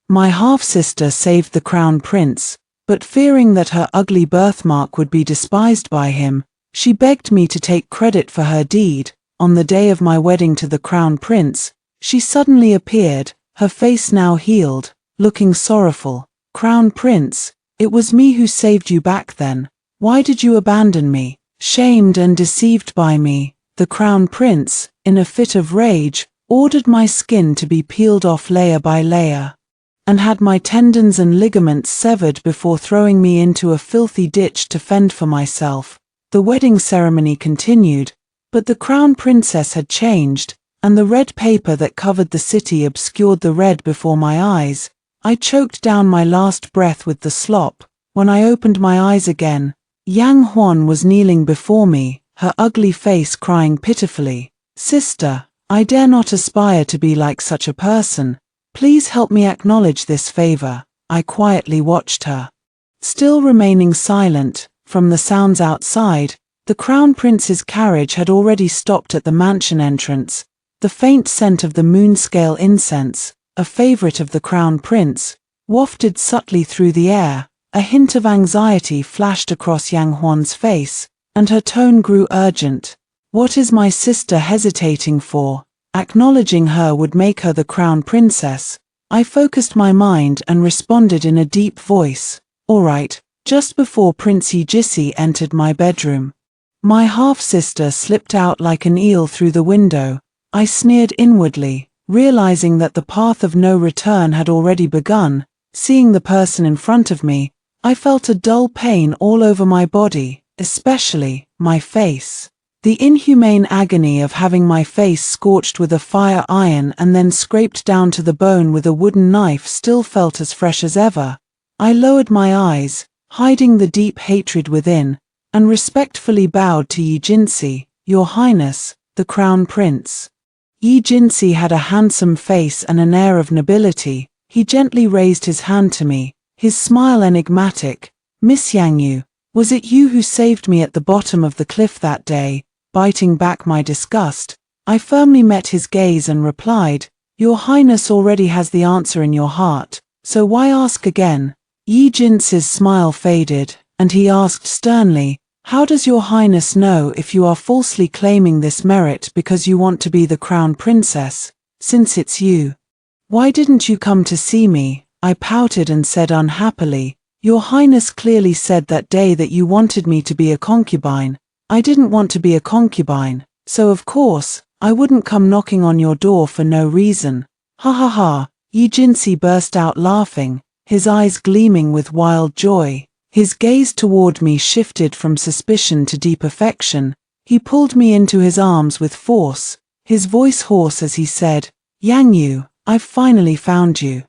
My half-sister saved the crown prince, but fearing that her ugly birthmark would be despised by him, she begged me to take credit for her deed. On the day of my wedding to the crown prince, she suddenly appeared, her face now healed, looking sorrowful. Crown prince, it was me who saved you back then. Why did you abandon me? Shamed and deceived by me, the crown prince, in a fit of rage, ordered my skin to be peeled off layer by layer, and had my tendons and ligaments severed before throwing me into a filthy ditch to fend for myself. The wedding ceremony continued, but the crown princess had changed, and the red paper that covered the city obscured the red before my eyes. I choked down my last breath with the slop. When I opened my eyes again, Yang Huan was kneeling before me, her ugly face crying pitifully. Sister, I dare not aspire to be like such a person. Please help me acknowledge this favor. I quietly watched her. Still remaining silent, from the sounds outside, the crown prince's carriage had already stopped at the mansion entrance. The faint scent of the moon-scale incense, a favorite of the crown prince, wafted subtly through the air. A hint of anxiety flashed across Yang Huan's face, and her tone grew urgent. What is my sister hesitating for? Acknowledging her would make her the crown princess. I focused my mind and responded in a deep voice. All right. Just before Prince Yijisi entered my bedroom, my half-sister slipped out like an eel through the window. I sneered inwardly, realizing that the path of no return had already begun. Seeing the person in front of me, I felt a dull pain all over my body, especially my face. The inhumane agony of having my face scorched with a fire iron and then scraped down to the bone with a wooden knife still felt as fresh as ever. I lowered my eyes, hiding the deep hatred within, and respectfully bowed to Yijinsi, Your Highness, the Crown Prince. Yijinsi had a handsome face and an air of nobility. He gently raised his hand to me, his smile enigmatic. Miss Yangyu, was it you who saved me at the bottom of the cliff that day? Biting back my disgust, I firmly met his gaze and replied, Your Highness already has the answer in your heart, so why ask again? Yijinsi's smile faded, and he asked sternly, How does Your Highness know if you are falsely claiming this merit because you want to be the crown princess, since it's you? Why didn't you come to see me? I pouted and said unhappily, Your Highness clearly said that day that you wanted me to be a concubine. I didn't want to be a concubine, so of course, I wouldn't come knocking on your door for no reason. Ha ha ha, Yijinsi burst out laughing, his eyes gleaming with wild joy. His gaze toward me shifted from suspicion to deep affection. He pulled me into his arms with force, his voice hoarse as he said, Yangyu, I've finally found you.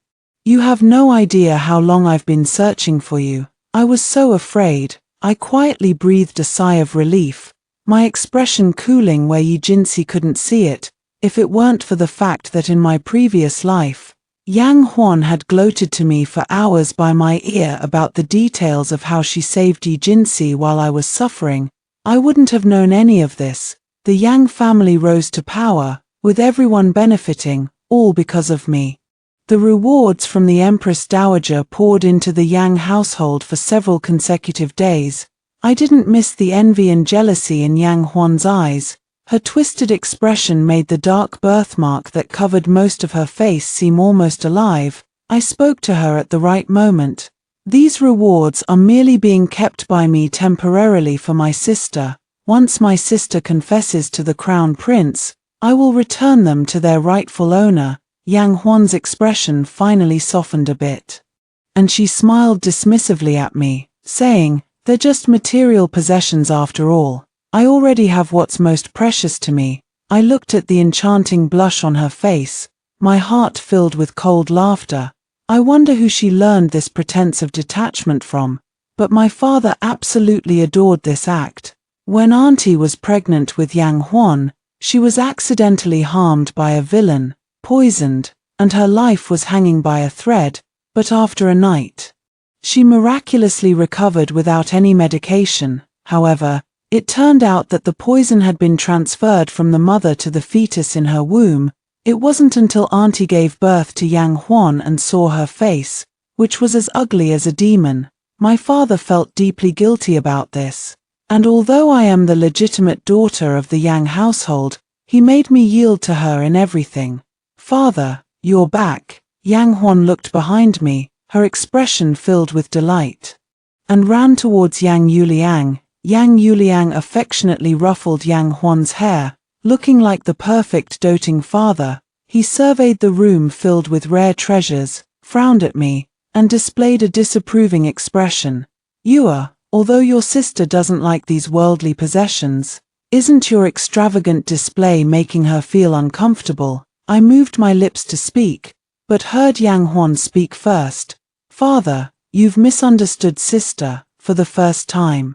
You have no idea how long I've been searching for you. I was so afraid. I quietly breathed a sigh of relief, my expression cooling where Yijinsi couldn't see it. If it weren't for the fact that in my previous life, Yang Huan had gloated to me for hours by my ear about the details of how she saved Yijinsi while I was suffering, I wouldn't have known any of this. The Yang family rose to power, with everyone benefiting, all because of me. The rewards from the Empress Dowager poured into the Yang household for several consecutive days. I didn't miss the envy and jealousy in Yang Huan's eyes. Her twisted expression made the dark birthmark that covered most of her face seem almost alive. I spoke to her at the right moment. These rewards are merely being kept by me temporarily for my sister. Once my sister confesses to the crown prince, I will return them to their rightful owner. Yang Huan's expression finally softened a bit, and she smiled dismissively at me, saying, They're just material possessions after all. I already have what's most precious to me. I looked at the enchanting blush on her face, my heart filled with cold laughter. I wonder who she learned this pretense of detachment from, but my father absolutely adored this act. When Auntie was pregnant with Yang Huan, she was accidentally harmed by a villain, poisoned, and her life was hanging by a thread, but after a night, she miraculously recovered without any medication. However, it turned out that the poison had been transferred from the mother to the fetus in her womb. It wasn't until Auntie gave birth to Yang Huan and saw her face, which was as ugly as a demon. My father felt deeply guilty about this. And although I am the legitimate daughter of the Yang household, he made me yield to her in everything. Father, you're back. Yang Huan looked behind me, her expression filled with delight, and ran towards Yang Yuliang. Yang Yuliang affectionately ruffled Yang Huan's hair, looking like the perfect doting father. He surveyed the room filled with rare treasures, frowned at me, and displayed a disapproving expression. Although your sister doesn't like these worldly possessions, isn't your extravagant display making her feel uncomfortable? I moved my lips to speak, but heard Yang Huan speak first. Father, you've misunderstood sister, for the first time.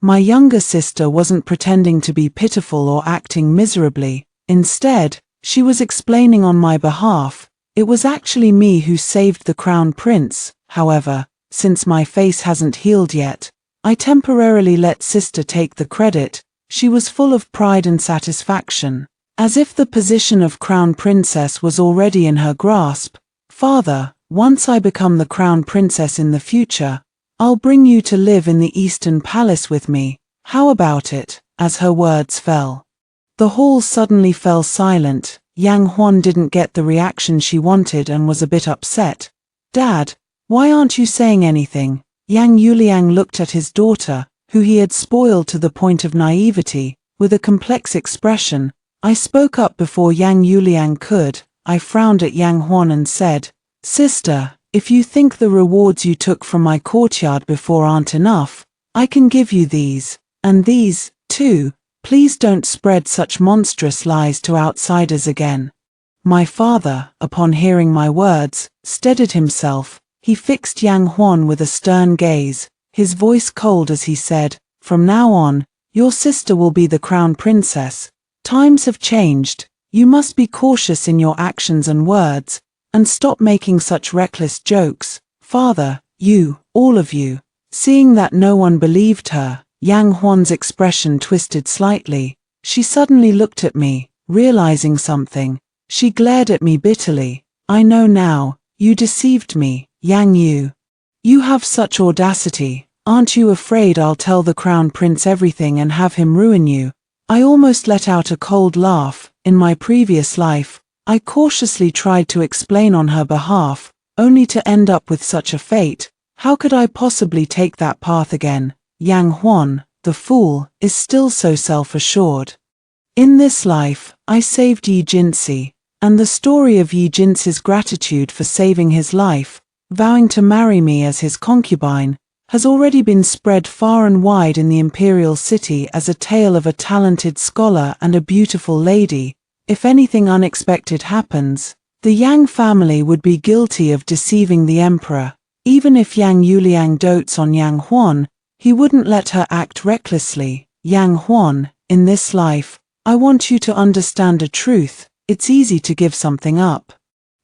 My younger sister wasn't pretending to be pitiful or acting miserably. Instead, she was explaining on my behalf. It was actually me who saved the crown prince. However, since my face hasn't healed yet, I temporarily let sister take the credit. She was full of pride and satisfaction, as if the position of crown princess was already in her grasp. Father, once I become the crown princess in the future, I'll bring you to live in the Eastern Palace with me. How about it? As her words fell, the hall suddenly fell silent. Yang Huan didn't get the reaction she wanted and was a bit upset. Dad, why aren't you saying anything? Yang Yuliang looked at his daughter, who he had spoiled to the point of naivety, with a complex expression. I spoke up before Yang Yuliang could. I frowned at Yang Huan and said, Sister, if you think the rewards you took from my courtyard before aren't enough, I can give you these, and these, too. Please don't spread such monstrous lies to outsiders again. My father, upon hearing my words, steadied himself. He fixed Yang Huan with a stern gaze, his voice cold as he said, From now on, your sister will be the crown princess. Times have changed. You must be cautious in your actions and words, and stop making such reckless jokes. Father, all of you. Seeing that no one believed her, Yang Huan's expression twisted slightly. She suddenly looked at me, realizing something. She glared at me bitterly. I know now, you deceived me, Yang Yu. You have such audacity. Aren't you afraid I'll tell the crown prince everything and have him ruin you? I almost let out a cold laugh. In my previous life, I cautiously tried to explain on her behalf, only to end up with such a fate. How could I possibly take that path again? Yang Huan, the fool, is still so self-assured. In this life, I saved Yi Jinsi, and the story of Yi Jinsi's gratitude for saving his life, vowing to marry me as his concubine, has already been spread far and wide in the imperial city as a tale of a talented scholar and a beautiful lady. If anything unexpected happens, the Yang family would be guilty of deceiving the emperor. Even if Yang Yuliang dotes on Yang Huan, he wouldn't let her act recklessly. Yang Huan, in this life, I want you to understand a truth. It's easy to give something up,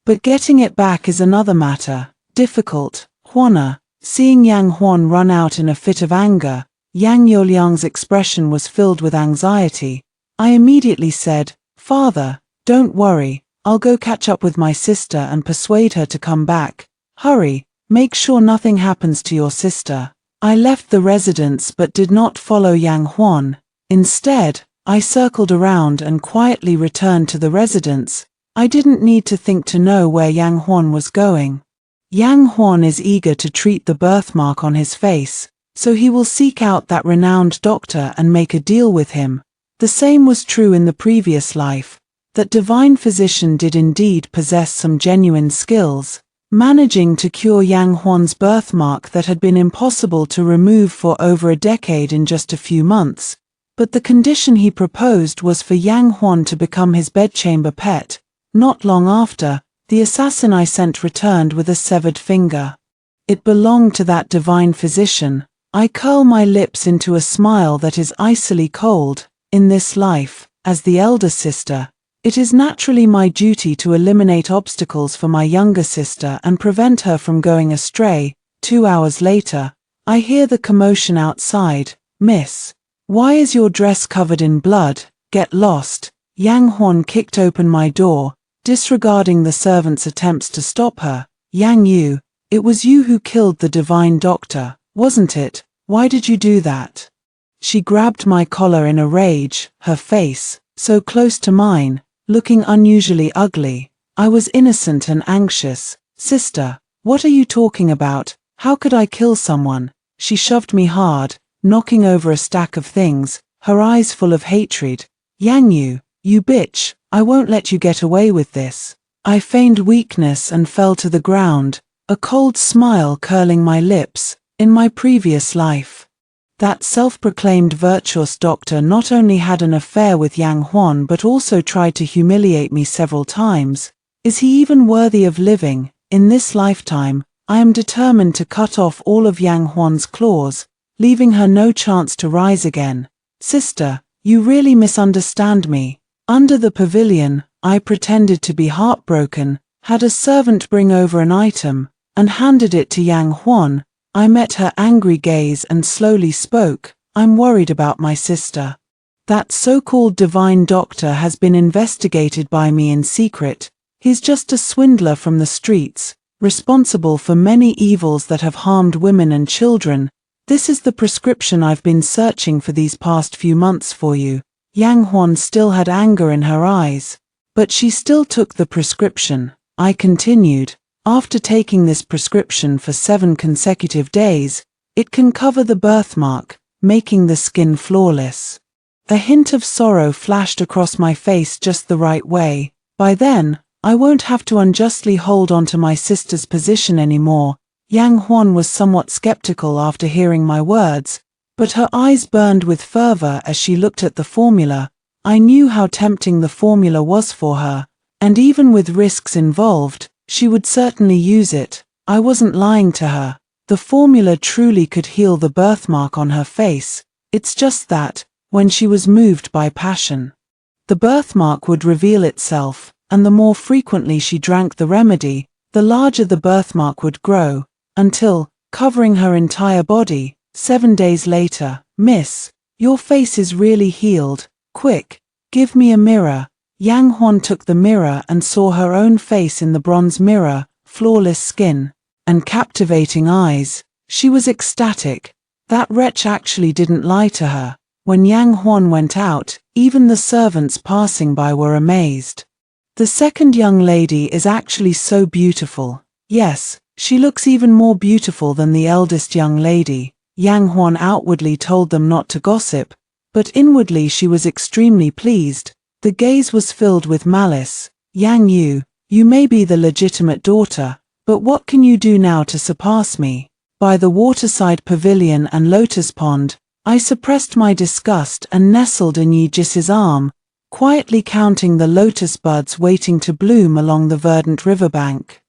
but getting it back is another matter. Difficult. Huana. Seeing Yang Huan run out in a fit of anger, Yang Yuliang's expression was filled with anxiety. I immediately said, Father, don't worry, I'll go catch up with my sister and persuade her to come back. Hurry, make sure nothing happens to your sister. I left the residence but did not follow Yang Huan. Instead, I circled around and quietly returned to the residence. I didn't need to think to know where Yang Huan was going. Yang Huan is eager to treat the birthmark on his face, so he will seek out that renowned doctor and make a deal with him. The same was true in the previous life. That divine physician did indeed possess some genuine skills, managing to cure Yang Huan's birthmark that had been impossible to remove for over a decade in just a few months. But the condition he proposed was for Yang Huan to become his bedchamber pet. Not long after, the assassin I sent returned with a severed finger. It belonged to that divine physician. I curl my lips into a smile that is icily cold. In this life, as the elder sister, it is naturally my duty to eliminate obstacles for my younger sister and prevent her from going astray. 2 hours later, I hear the commotion outside. Miss, why is your dress covered in blood? Get lost. Yang Huan kicked open my door, disregarding the servant's attempts to stop her. Yang Yu, it was you who killed the divine doctor, wasn't it? Why did you do that? She grabbed my collar in a rage, her face, so close to mine, looking unusually ugly. I was innocent and anxious. Sister, what are you talking about? How could I kill someone? She shoved me hard, knocking over a stack of things, her eyes full of hatred. Yang Yu, you bitch, I won't let you get away with this. I feigned weakness and fell to the ground, a cold smile curling my lips. In my previous life, that self-proclaimed virtuous doctor not only had an affair with Yang Huan but also tried to humiliate me several times. Is he even worthy of living? In this lifetime, I am determined to cut off all of Yang Huan's claws, leaving her no chance to rise again. Sister, you really misunderstand me. Under the pavilion, I pretended to be heartbroken, had a servant bring over an item, and handed it to Yang Huan. I met her angry gaze and slowly spoke. I'm worried about my sister. That so-called divine doctor has been investigated by me in secret. He's just a swindler from the streets, responsible for many evils that have harmed women and children. This is the prescription I've been searching for these past few months for you. Yang Huan still had anger in her eyes, but she still took the prescription. I continued. After taking this prescription for 7 consecutive days, it can cover the birthmark, making the skin flawless. A hint of sorrow flashed across my face just the right way. By then, I won't have to unjustly hold on to my sister's position anymore. Yang Huan was somewhat skeptical after hearing my words, but her eyes burned with fervor as she looked at the formula. I knew how tempting the formula was for her, and even with risks involved, she would certainly use it. I wasn't lying to her. The formula truly could heal the birthmark on her face. It's just that, when she was moved by passion, the birthmark would reveal itself, and the more frequently she drank the remedy, the larger the birthmark would grow, until, covering her entire body. 7 days later, Miss, your face is really healed. Quick, give me a mirror. Yang Huan took the mirror and saw her own face in the bronze mirror, flawless skin, and captivating eyes. She was ecstatic. That wretch actually didn't lie to her. When Yang Huan went out, even the servants passing by were amazed. The second young lady is actually so beautiful. Yes, she looks even more beautiful than the eldest young lady. Yang Huan outwardly told them not to gossip, but inwardly she was extremely pleased. The gaze was filled with malice. Yang Yu, you may be the legitimate daughter, but what can you do now to surpass me? By the waterside pavilion and lotus pond, I suppressed my disgust and nestled in Yi Jis's arm, quietly counting the lotus buds waiting to bloom along the verdant riverbank.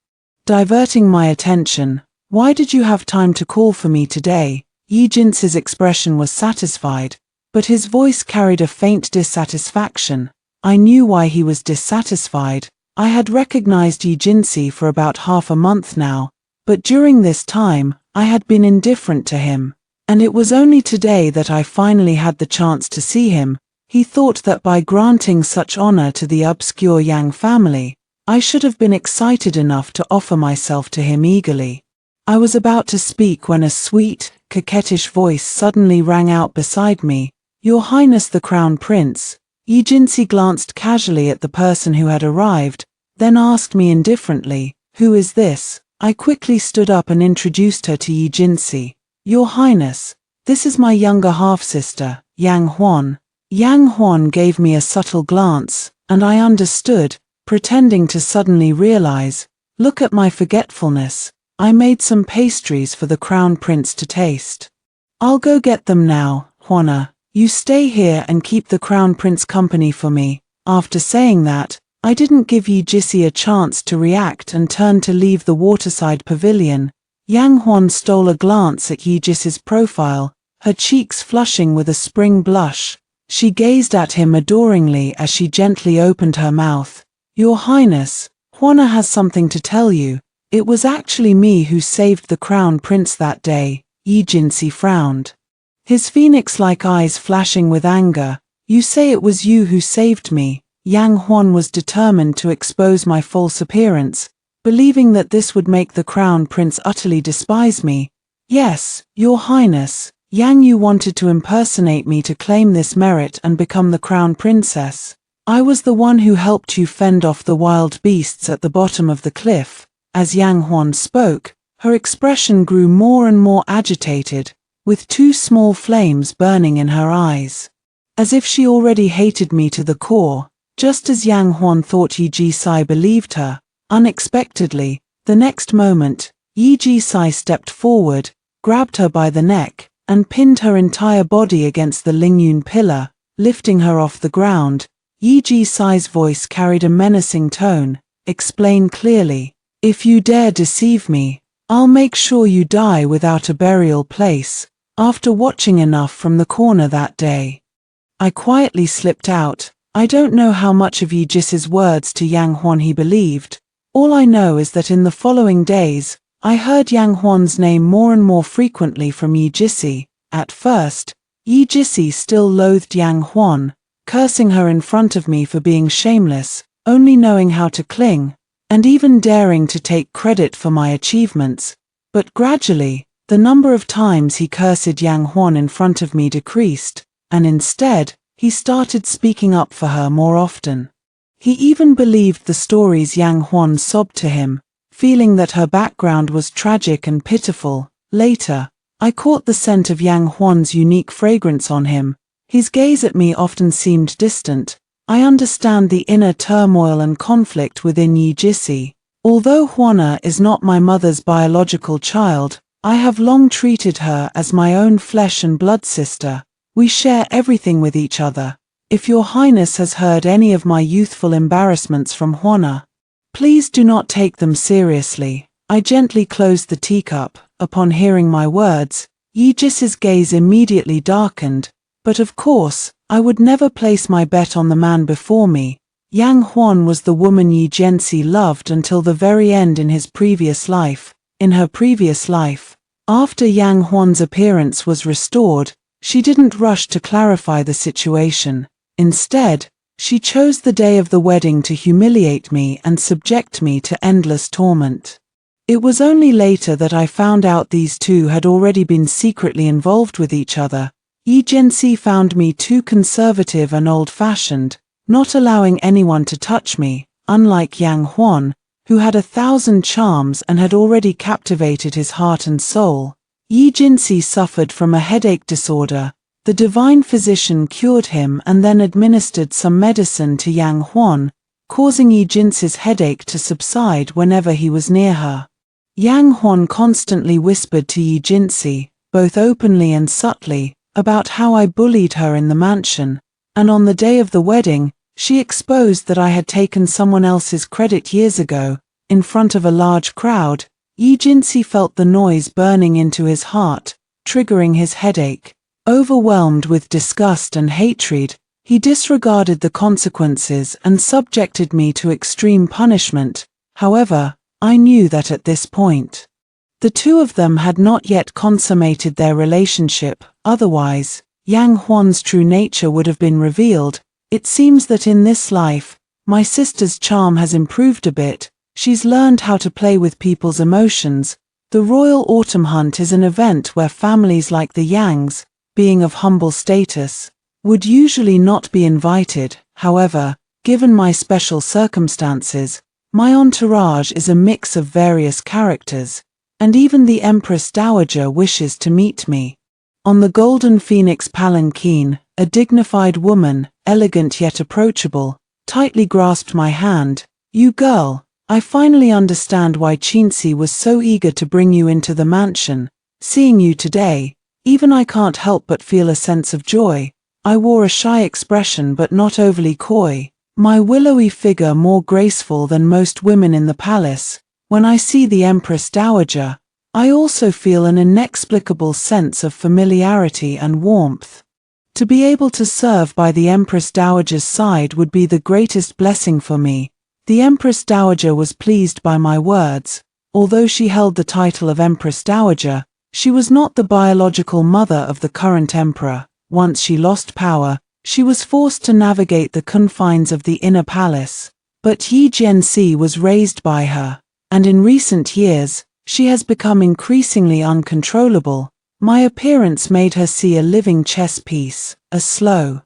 Diverting my attention, why did you have time to call for me today? Yi Jis's expression was satisfied, but his voice carried a faint dissatisfaction. I knew why he was dissatisfied. I had recognized Yi Jinsi for about half a month now, but during this time, I had been indifferent to him, and it was only today that I finally had the chance to see him. He thought that by granting such honor to the obscure Yang family, I should have been excited enough to offer myself to him eagerly. I was about to speak when a sweet, coquettish voice suddenly rang out beside me. Your Highness the Crown Prince. Yi Jinsi glanced casually at the person who had arrived, then asked me indifferently, who is this? I quickly stood up and introduced her to Yi Jinsi. Your Highness, this is my younger half-sister, Yang Huan. Yang Huan gave me a subtle glance, and I understood, pretending to suddenly realize. Look at my forgetfulness. I made some pastries for the Crown Prince to taste. I'll go get them now, Huana. You stay here and keep the Crown Prince company for me. After saying that, I didn't give Yi Jisi a chance to react and turned to leave the waterside pavilion. Yang Huan stole a glance at Yi Jisi's profile, her cheeks flushing with a spring blush. She gazed at him adoringly as she gently opened her mouth. Your Highness, Huana has something to tell you. It was actually me who saved the Crown Prince that day. Yi Jinsi frowned, his phoenix-like eyes flashing with anger. You say it was you who saved me? Yang Huan was determined to expose my false appearance, believing that this would make the crown prince utterly despise me. Yes, Your Highness, Yang Yu wanted to impersonate me to claim this merit and become the crown princess. I was the one who helped you fend off the wild beasts at the bottom of the cliff. As Yang Huan spoke, her expression grew more and more agitated, with two small flames burning in her eyes. As if she already hated me to the core, just as Yang Huan thought Yi Jisai believed her. Unexpectedly, the next moment, Yi Jisai stepped forward, grabbed her by the neck, and pinned her entire body against the Lingyun pillar, lifting her off the ground. Yi Jisai's voice carried a menacing tone. Explain clearly. If you dare deceive me, I'll make sure you die without a burial place. After watching enough from the corner that day, I quietly slipped out. I don't know how much of Yi Jis's words to Yang Huan he believed. All I know is that in the following days, I heard Yang Huan's name more and more frequently from Yi Jisi. At first, Yi Jisi still loathed Yang Huan, cursing her in front of me for being shameless, only knowing how to cling, and even daring to take credit for my achievements. But gradually, the number of times he cursed Yang Huan in front of me decreased, and instead, he started speaking up for her more often. He even believed the stories Yang Huan sobbed to him, feeling that her background was tragic and pitiful. Later, I caught the scent of Yang Huan's unique fragrance on him. His gaze at me often seemed distant. I understand the inner turmoil and conflict within Yi Jisi. Although Huana is not my mother's biological child, I have long treated her as my own flesh and blood sister. We share everything with each other. If Your Highness has heard any of my youthful embarrassments from Huana, please do not take them seriously. I gently closed the teacup. Upon hearing my words, Yi Jis's gaze immediately darkened. But of course, I would never place my bet on the man before me. Yang Huan was the woman Yi Jianxi loved until the very end in his previous life. In her previous life, after Yang Huan's appearance was restored, she didn't rush to clarify the situation. Instead, she chose the day of the wedding to humiliate me and subject me to endless torment. It was only later that I found out these two had already been secretly involved with each other. Yi Jianxi found me too conservative and old-fashioned, not allowing anyone to touch me, unlike Yang Huan, who had 1,000 charms and had already captivated his heart and soul. Yi Jianxi suffered from a headache disorder. The divine physician cured him and then administered some medicine to Yang Huan, causing Yi Jianxi's headache to subside whenever he was near her. Yang Huan constantly whispered to Yi Jianxi, both openly and subtly, about how I bullied her in the mansion, and on the day of the wedding, she exposed that I had taken someone else's credit years ago. In front of a large crowd, Yi Jianxi felt the noise burning into his heart, triggering his headache. Overwhelmed with disgust and hatred, he disregarded the consequences and subjected me to extreme punishment. However, I knew that at this point, the two of them had not yet consummated their relationship. Otherwise, Yang Huan's true nature would have been revealed. It seems that in this life, my sister's charm has improved a bit. She's learned how to play with people's emotions. The Royal Autumn Hunt is an event where families like the Yangs, being of humble status, would usually not be invited. However, given my special circumstances, my entourage is a mix of various characters, and even the Empress Dowager wishes to meet me. On the Golden Phoenix palanquin, a dignified woman, elegant yet approachable, tightly grasped my hand. You girl, I finally understand why Qinxi was so eager to bring you into the mansion. Seeing you today, even I can't help but feel a sense of joy. I wore a shy expression but not overly coy, my willowy figure more graceful than most women in the palace. When I see the Empress Dowager, I also feel an inexplicable sense of familiarity and warmth. To be able to serve by the Empress Dowager's side would be the greatest blessing for me. The Empress Dowager was pleased by my words. Although she held the title of Empress Dowager, she was not the biological mother of the current emperor. Once she lost power, She was forced to navigate the confines of the inner palace, but Yi Jianxi was raised by her, and in recent years, she has become increasingly uncontrollable. My appearance made her see a living chess piece. A slow,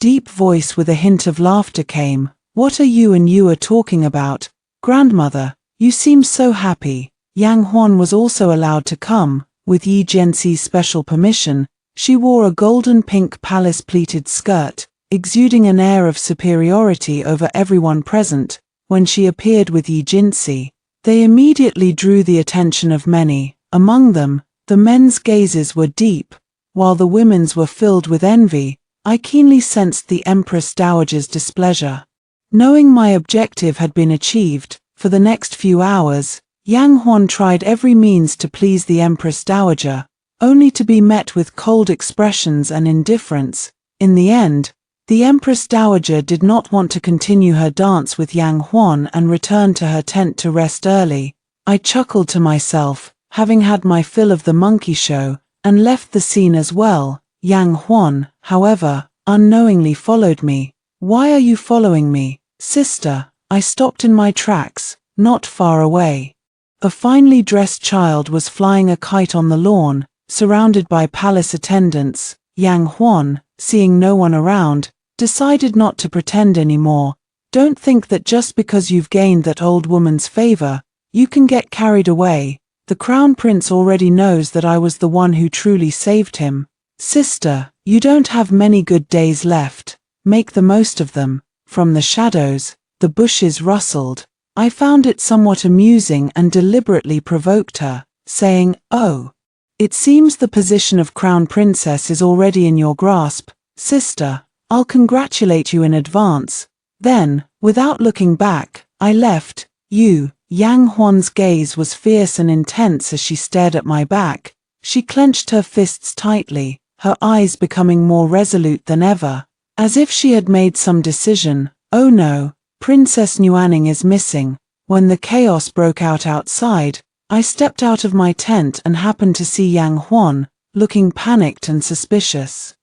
deep voice with a hint of laughter came. What are you and you are talking about, grandmother? You seem so happy. Yang Huan was also allowed to come, with Yi Jianxi's special permission. She wore a golden pink palace-pleated skirt, exuding an air of superiority over everyone present. When she appeared with Yi Jianxi, they immediately drew the attention of many. Among them, the men's gazes were deep, while the women's were filled with envy. I keenly sensed the Empress Dowager's displeasure. Knowing my objective had been achieved, for the next few hours, Yang Huan tried every means to please the Empress Dowager, only to be met with cold expressions and indifference. In the end, the Empress Dowager did not want to continue her dance with Yang Huan and returned to her tent to rest early. I chuckled to myself, having had my fill of the monkey show, and left the scene as well. Yang Huan, however, unknowingly followed me. Why are you following me, sister? I stopped in my tracks, not far away. A finely dressed child was flying a kite on the lawn, surrounded by palace attendants. Yang Huan, seeing no one around, decided not to pretend anymore. Don't think that just because you've gained that old woman's favor, you can get carried away. The crown prince already knows that I was the one who truly saved him. Sister, you don't have many good days left. Make the most of them. From the shadows, the bushes rustled. I found it somewhat amusing and deliberately provoked her, saying, "Oh, it seems the position of crown princess is already in your grasp. Sister, I'll congratulate you in advance." Then, without looking back, I left. Yang Huan's gaze was fierce and intense as she stared at my back. She clenched her fists tightly, her eyes becoming more resolute than ever, as if she had made some decision. Oh no, Princess Nuaning is missing. When the chaos broke out outside, I stepped out of my tent and happened to see Yang Huan, looking panicked and suspicious.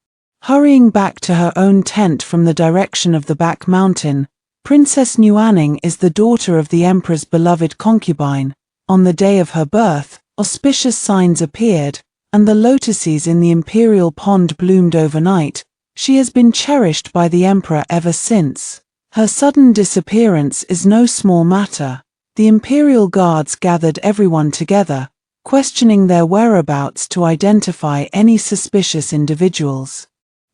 Hurrying back to her own tent from the direction of the back mountain, Princess Nuaning is the daughter of the Emperor's beloved concubine. On the day of her birth, auspicious signs appeared, and the lotuses in the imperial pond bloomed overnight. She has been cherished by the Emperor ever since. Her sudden disappearance is no small matter. The imperial guards gathered everyone together, questioning their whereabouts to identify any suspicious individuals.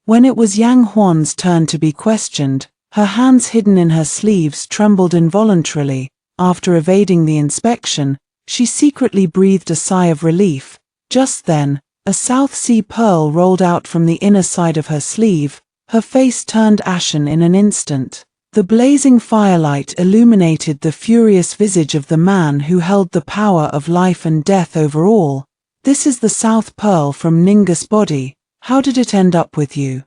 When it was Yang Huan's turn to be questioned, her hands hidden in her sleeves trembled involuntarily. After evading the inspection, she secretly breathed a sigh of relief. Just then, a South Sea pearl rolled out from the inner side of her sleeve. Her face turned ashen in an instant. The blazing firelight illuminated the furious visage of the man who held the power of life and death over all. "This is the South Pearl from Ninga's body. How did it end up with you?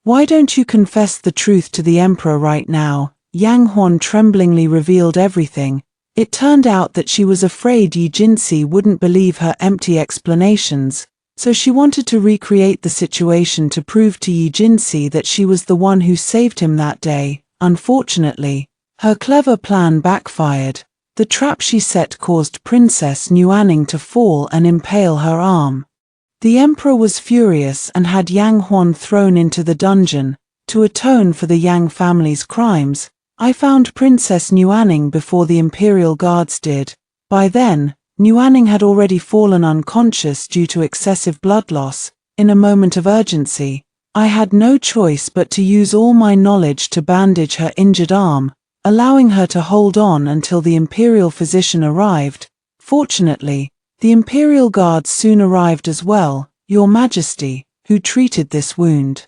Why don't you confess the truth to the Emperor right now?" Yang Huan tremblingly revealed everything. It turned out that she was afraid Yi Jianxi wouldn't believe her empty explanations, so she wanted to recreate the situation to prove to Yi Jianxi that she was the one who saved him that day. Unfortunately, her clever plan backfired. The trap she set caused Princess Nuaning to fall and impale her arm. The Emperor was furious and had Yang Huan thrown into the dungeon. To atone for the Yang family's crimes, I found Princess Nuaning before the Imperial Guards did. By then, Nuaning had already fallen unconscious due to excessive blood loss. In a moment of urgency, I had no choice but to use all my knowledge to bandage her injured arm, allowing her to hold on until the Imperial physician arrived. Fortunately, the Imperial Guards soon arrived as well. "Your Majesty, who treated this wound?"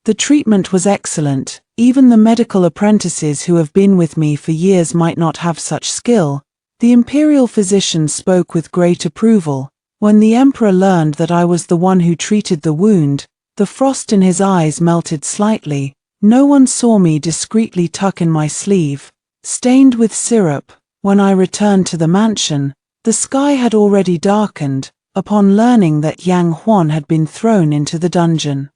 The treatment was excellent. Even the medical apprentices who have been with me for years might not have such skill. The Imperial physician spoke with great approval. When the Emperor learned that I was the one who treated the wound, the frost in his eyes melted slightly. No one saw me discreetly tuck in my sleeve, stained with syrup. When I returned to the mansion, the sky had already darkened, upon learning that Yang Huan had been thrown into the dungeon.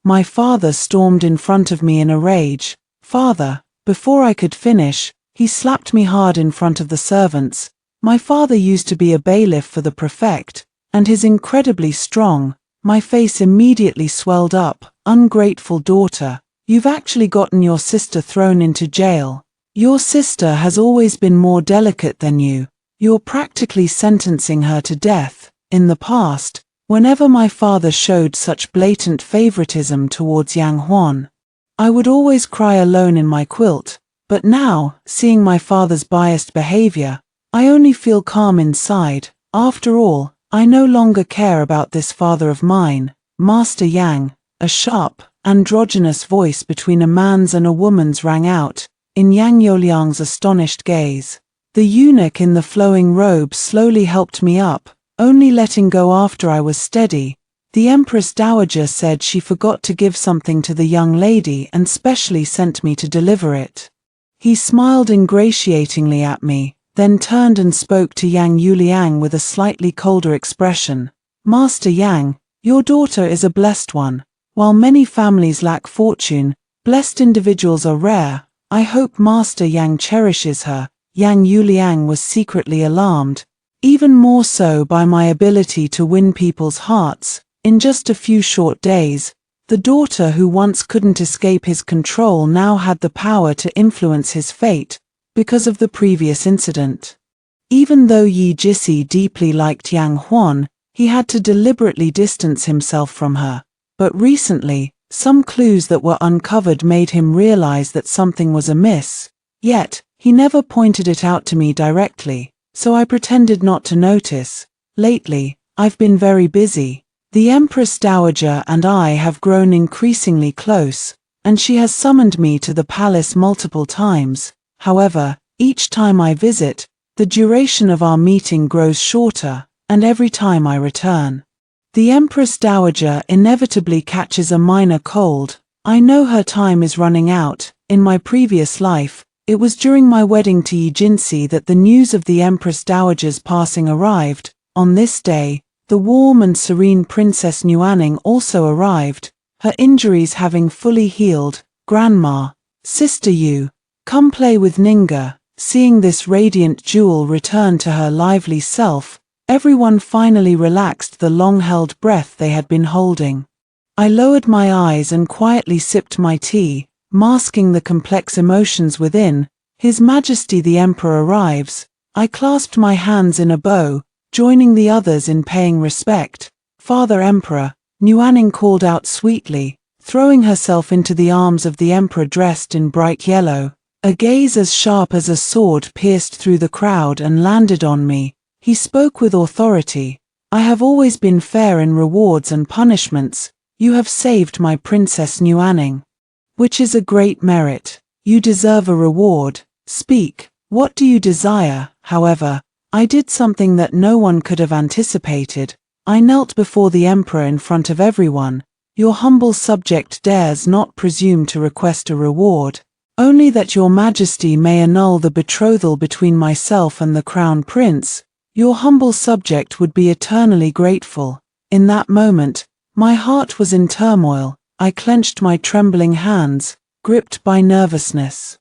My father stormed in front of me in a rage. "Father!" Before I could finish, he slapped me hard in front of the servants. My father used to be a bailiff for the prefect, and he's incredibly strong. My face immediately swelled up. "Ungrateful daughter, you've actually gotten your sister thrown into jail. Your sister has always been more delicate than you. You're practically sentencing her to death." In the past, whenever my father showed such blatant favoritism towards Yang Huan, I would always cry alone in my quilt, but now, seeing my father's biased behavior, I only feel calm inside. After all, I no longer care about this father of mine. "Master Yang," a sharp, androgynous voice between a man's and a woman's rang out, in Yang Youliang's astonished gaze. The eunuch in the flowing robe slowly helped me up, only letting go after I was steady. The Empress Dowager said she forgot to give something to the young lady and specially sent me to deliver it. He smiled ingratiatingly at me, then turned and spoke to Yang Yuliang with a slightly colder expression. "Master Yang, your daughter is a blessed one. While many families lack fortune, blessed individuals are rare. I hope Master Yang cherishes her." Yang Yuliang was secretly alarmed, even more so by my ability to win people's hearts. In just a few short days, the daughter who once couldn't escape his control now had the power to influence his fate, because of the previous incident. Even though Yi Jisi deeply liked Yang Huan, he had to deliberately distance himself from her. But recently, some clues that were uncovered made him realize that something was amiss. Yet, he never pointed it out to me directly, so I pretended not to notice. Lately, I've been very busy. The Empress Dowager and I have grown increasingly close, and she has summoned me to the palace multiple times. However, each time I visit, the duration of our meeting grows shorter, and every time I return, the Empress Dowager inevitably catches a minor cold. I know her time is running out. In my previous life, it was during my wedding to Yi Jinsi that the news of the Empress Dowager's passing arrived. On this day, the warm and serene Princess Nuaning also arrived, her injuries having fully healed. "Grandma, Sister Yu, come play with Ninga." Seeing this radiant jewel return to her lively self, everyone finally relaxed the long-held breath they had been holding. I lowered my eyes and quietly sipped my tea, masking the complex emotions within. His Majesty the Emperor arrives. I clasped my hands in a bow, joining the others in paying respect. "Father Emperor," Nuaning called out sweetly, throwing herself into the arms of the Emperor dressed in bright yellow. A gaze as sharp as a sword pierced through the crowd and landed on me. He spoke with authority. "I have always been fair in rewards and punishments. You have saved my Princess Nuaning, which is a great merit. You deserve a reward. Speak, what do you desire?" However, I did something that no one could have anticipated. I knelt before the Emperor in front of everyone. "Your humble subject dares not presume to request a reward, only that your Majesty may annul the betrothal between myself and the Crown Prince. Your humble subject would be eternally grateful." In that moment, my heart was in turmoil. I clenched my trembling hands, gripped by nervousness.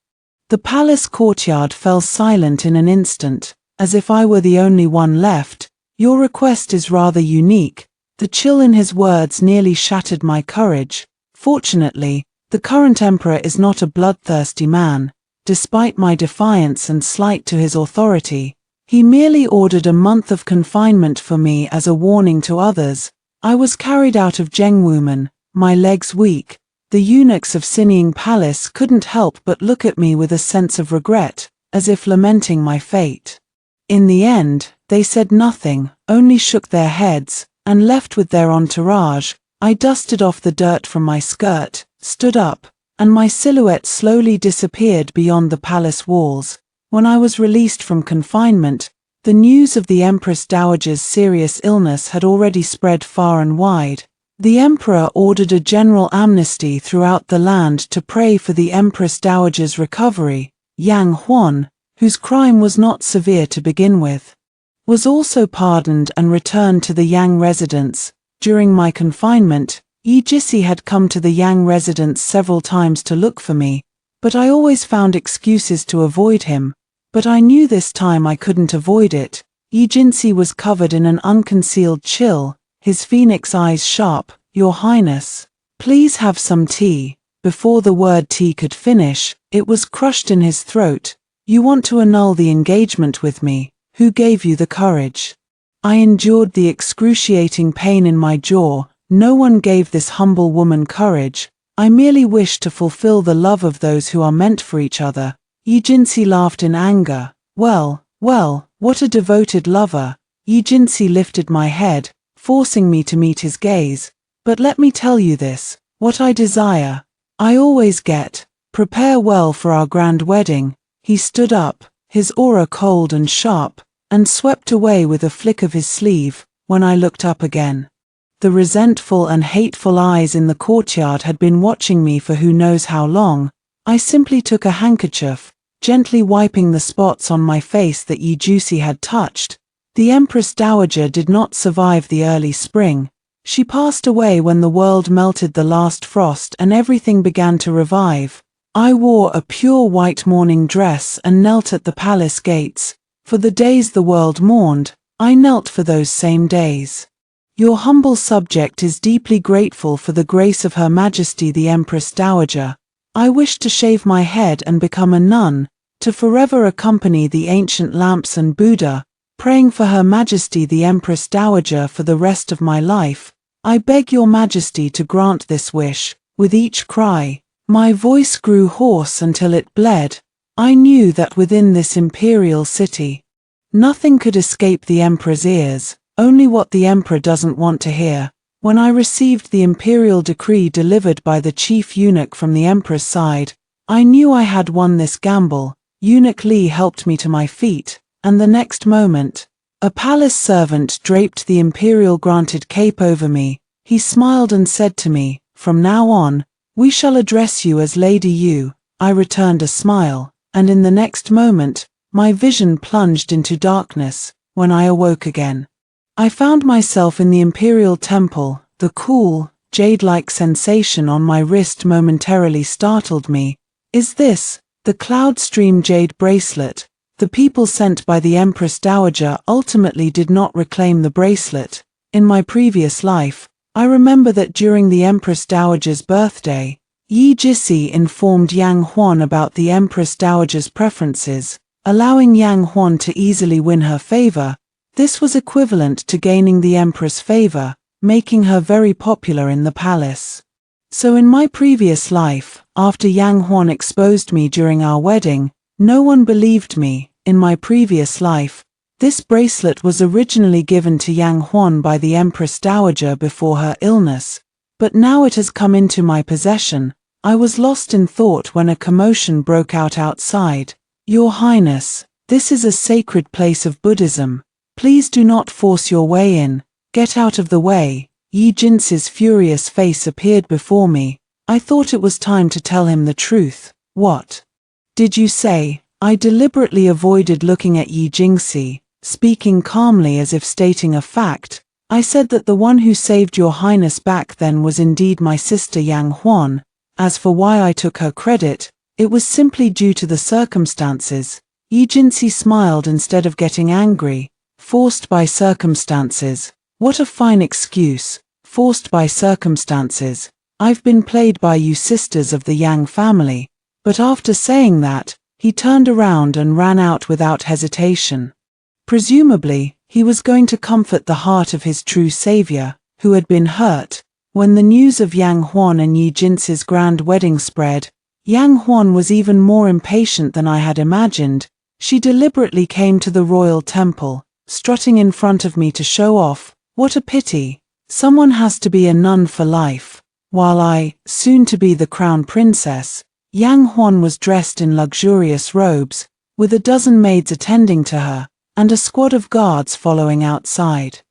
The palace courtyard fell silent in an instant, as if I were the only one left. "Your request is rather unique." The chill in his words nearly shattered my courage. Fortunately, the current emperor is not a bloodthirsty man. Despite my defiance and slight to his authority, he merely ordered a month of confinement for me as a warning to others. I was carried out of Zhengwumen, my legs weak. The eunuchs of Sinying Palace couldn't help but look at me with a sense of regret, as if lamenting my fate. In the end, they said nothing, only shook their heads, and left with their entourage. I dusted off the dirt from my skirt, stood up, and my silhouette slowly disappeared beyond the palace walls. When I was released from confinement, the news of the Empress Dowager's serious illness had already spread far and wide. The Emperor ordered a general amnesty throughout the land to pray for the Empress Dowager's recovery. Yang Huan, whose crime was not severe to begin with, was also pardoned and returned to the Yang residence. During my confinement, Yi Jisi had come to the Yang residence several times to look for me, but I always found excuses to avoid him. But I knew this time I couldn't avoid it. Yi Jisi was covered in an unconcealed chill, his phoenix eyes sharp. "Your Highness, please have some tea." Before the word tea could finish, it was crushed in his throat. "You want to annul the engagement with me? Who gave you the courage?" I endured the excruciating pain in my jaw. No one gave this humble woman courage. I merely wished to fulfill the love of those who are meant for each other. Yi Jisi laughed in anger. Well, what a devoted lover." Yi Jisi lifted my head, forcing me to meet his gaze. "But let me tell you this, what I desire, I always get. Prepare well for our grand wedding." He stood up, his aura cold and sharp, and swept away with a flick of his sleeve. When I looked up again, the resentful and hateful eyes in the courtyard had been watching me for who knows how long. I simply took a handkerchief, gently wiping the spots on my face that Yi Jisi had touched. The Empress Dowager did not survive the early spring. She passed away when the world melted the last frost and everything began to revive. I wore a pure white mourning dress and knelt at the palace gates. For the days the world mourned, I knelt for those same days. Your humble subject is deeply grateful for the grace of Her Majesty the Empress Dowager. I wish to shave my head and become a nun, to forever accompany the ancient lamps and Buddha, praying for Her Majesty the Empress Dowager for the rest of my life. I beg your Majesty to grant this wish. With each cry, my voice grew hoarse until it bled. I knew that within this imperial city, nothing could escape the Emperor's ears, only what the Emperor doesn't want to hear. When I received the imperial decree delivered by the chief eunuch from the Emperor's side, I knew I had won this gamble. Eunuch Li helped me to my feet, and the next moment, a palace servant draped the imperial-granted cape over me. He smiled and said to me, "From now on, we shall address you as Lady Yu." I returned a smile, and in the next moment, my vision plunged into darkness. When I awoke again, I found myself in the imperial temple. The cool, jade-like sensation on my wrist momentarily startled me. Is this the Cloudstream jade bracelet? The people sent by the Empress Dowager ultimately did not reclaim the bracelet. In my previous life, I remember that during the Empress Dowager's birthday, Yi Jisi informed Yang Huan about the Empress Dowager's preferences, allowing Yang Huan to easily win her favor. This was equivalent to gaining the Emperor's favor, making her very popular in the palace. So in my previous life, after Yang Huan exposed me during our wedding, no one believed me. In my previous life, this bracelet was originally given to Yang Huan by the Empress Dowager before her illness, but now it has come into my possession. I was lost in thought when a commotion broke out outside. "Your Highness, this is a sacred place of Buddhism. Please do not force your way in. Get out of the way." Yi Jisi's furious face appeared before me. I thought it was time to tell him the truth. "What did you say?" I deliberately avoided looking at Yi Jisi, speaking calmly as if stating a fact. "I said that the one who saved your Highness back then was indeed my sister Yang Huan. As for why I took her credit, it was simply due to the circumstances." Yi Jisi smiled instead of getting angry. "Forced by circumstances. What a fine excuse. Forced by circumstances. I've been played by you sisters of the Yang family." But after saying that, he turned around and ran out without hesitation. Presumably, he was going to comfort the heart of his true savior, who had been hurt. When the news of Yang Huan and Yi Jisi's grand wedding spread, Yang Huan was even more impatient than I had imagined. She deliberately came to the royal temple, strutting in front of me to show off. What a pity. Someone has to be a nun for life. While I, soon to be the crown princess, Yang Huan was dressed in luxurious robes, with a dozen maids attending to her, and a squad of guards following outside.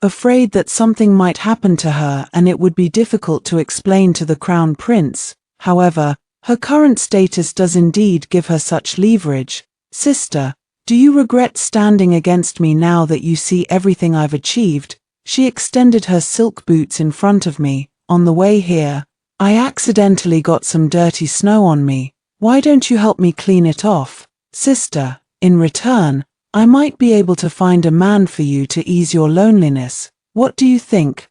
Afraid that something might happen to her and it would be difficult to explain to the crown prince. However, her current status does indeed give her such leverage. "Sister, do you regret standing against me now that you see everything I've achieved?" She extended her silk boots in front of me. on the way here, I accidentally got some dirty snow on me. Why don't you help me clean it off, sister? In return, I might be able to find a man for you to ease your loneliness. What do you think?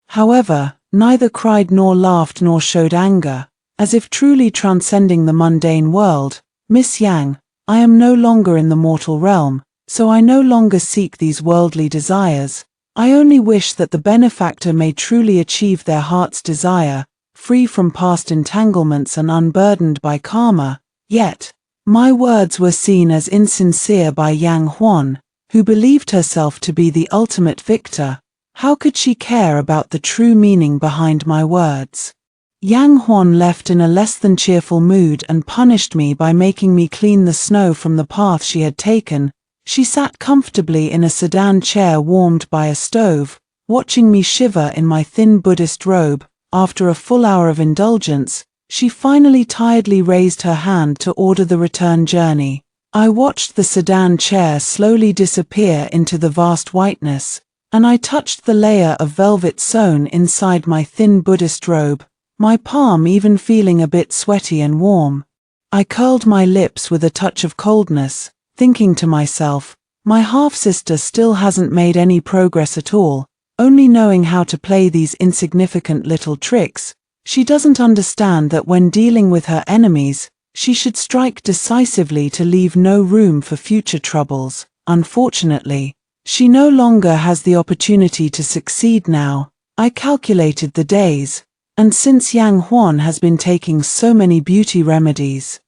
However, neither cried nor laughed nor showed anger, as if truly transcending the mundane world. Miss Yang, I am no longer in the mortal realm, so I no longer seek these worldly desires. I only wish that the benefactor may truly achieve their heart's desire, free from past entanglements and unburdened by karma. Yet, my words were seen as insincere by Yang Huan, who believed herself to be the ultimate victor. How could she care about the true meaning behind my words? Yang Huan left in a less than cheerful mood and punished me by making me clean the snow from the path she had taken. She sat comfortably in a sedan chair warmed by a stove, watching me shiver in my thin Buddhist robe. After a full hour of indulgence, she finally tiredly raised her hand to order the return journey. I watched the sedan chair slowly disappear into the vast whiteness, and I touched the layer of velvet sewn inside my thin Buddhist robe, my palm even feeling a bit sweaty and warm. I curled my lips with a touch of coldness, thinking to myself, my half-sister still hasn't made any progress at all, only knowing how to play these insignificant little tricks. She doesn't understand that when dealing with her enemies, she should strike decisively to leave no room for future troubles. Unfortunately, she no longer has the opportunity to succeed now. I calculated the days, and since Yang Huan has been taking so many beauty remedies,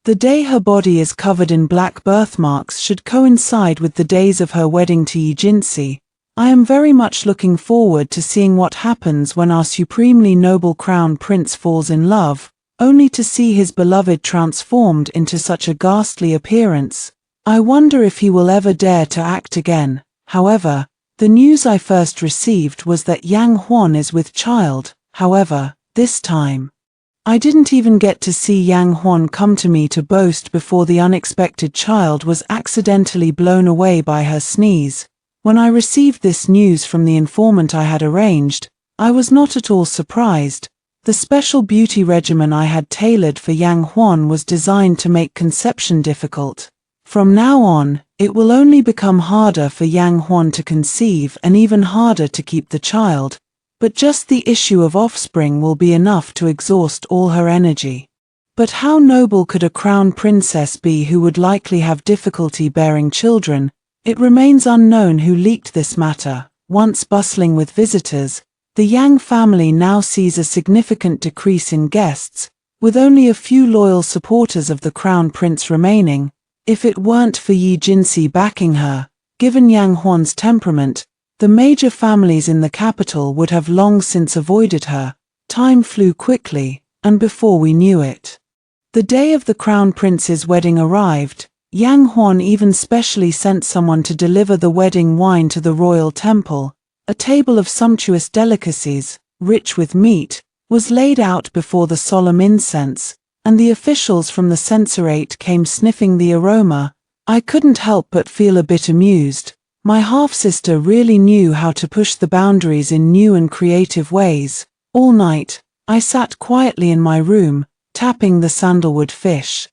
the day her body is covered in black birthmarks should coincide with the days of her wedding to Yi Jinsi. I am very much looking forward to seeing what happens when our supremely noble crown prince falls in love, only to see his beloved transformed into such a ghastly appearance. I wonder if he will ever dare to act again. However, the news I first received was that Yang Huan is with child. However, this time, I didn't even get to see Yang Huan come to me to boast before the unexpected child was accidentally blown away by her sneeze. When I received this news from the informant I had arranged, I was not at all surprised. The special beauty regimen I had tailored for Yang Huan was designed to make conception difficult. From now on, it will only become harder for Yang Huan to conceive and even harder to keep the child. But just the issue of offspring will be enough to exhaust all her energy. But how noble could a crown princess be who would likely have difficulty bearing children? It remains unknown who leaked this matter. Once bustling with visitors, the Yang family now sees a significant decrease in guests, with only a few loyal supporters of the crown prince remaining. If it weren't for Yi Jinsi backing her, given Yang Huan's temperament, the major families in the capital would have long since avoided her. Time flew quickly, and before we knew it, the day of the crown prince's wedding arrived. Yang Huan even specially sent someone to deliver the wedding wine to the royal temple. A table of sumptuous delicacies, rich with meat, was laid out before the solemn incense, and the officials from the censorate came sniffing the aroma. I couldn't help but feel a bit amused. My half-sister really knew how to push the boundaries in new and creative ways. All night, I sat quietly in my room, tapping the sandalwood fish.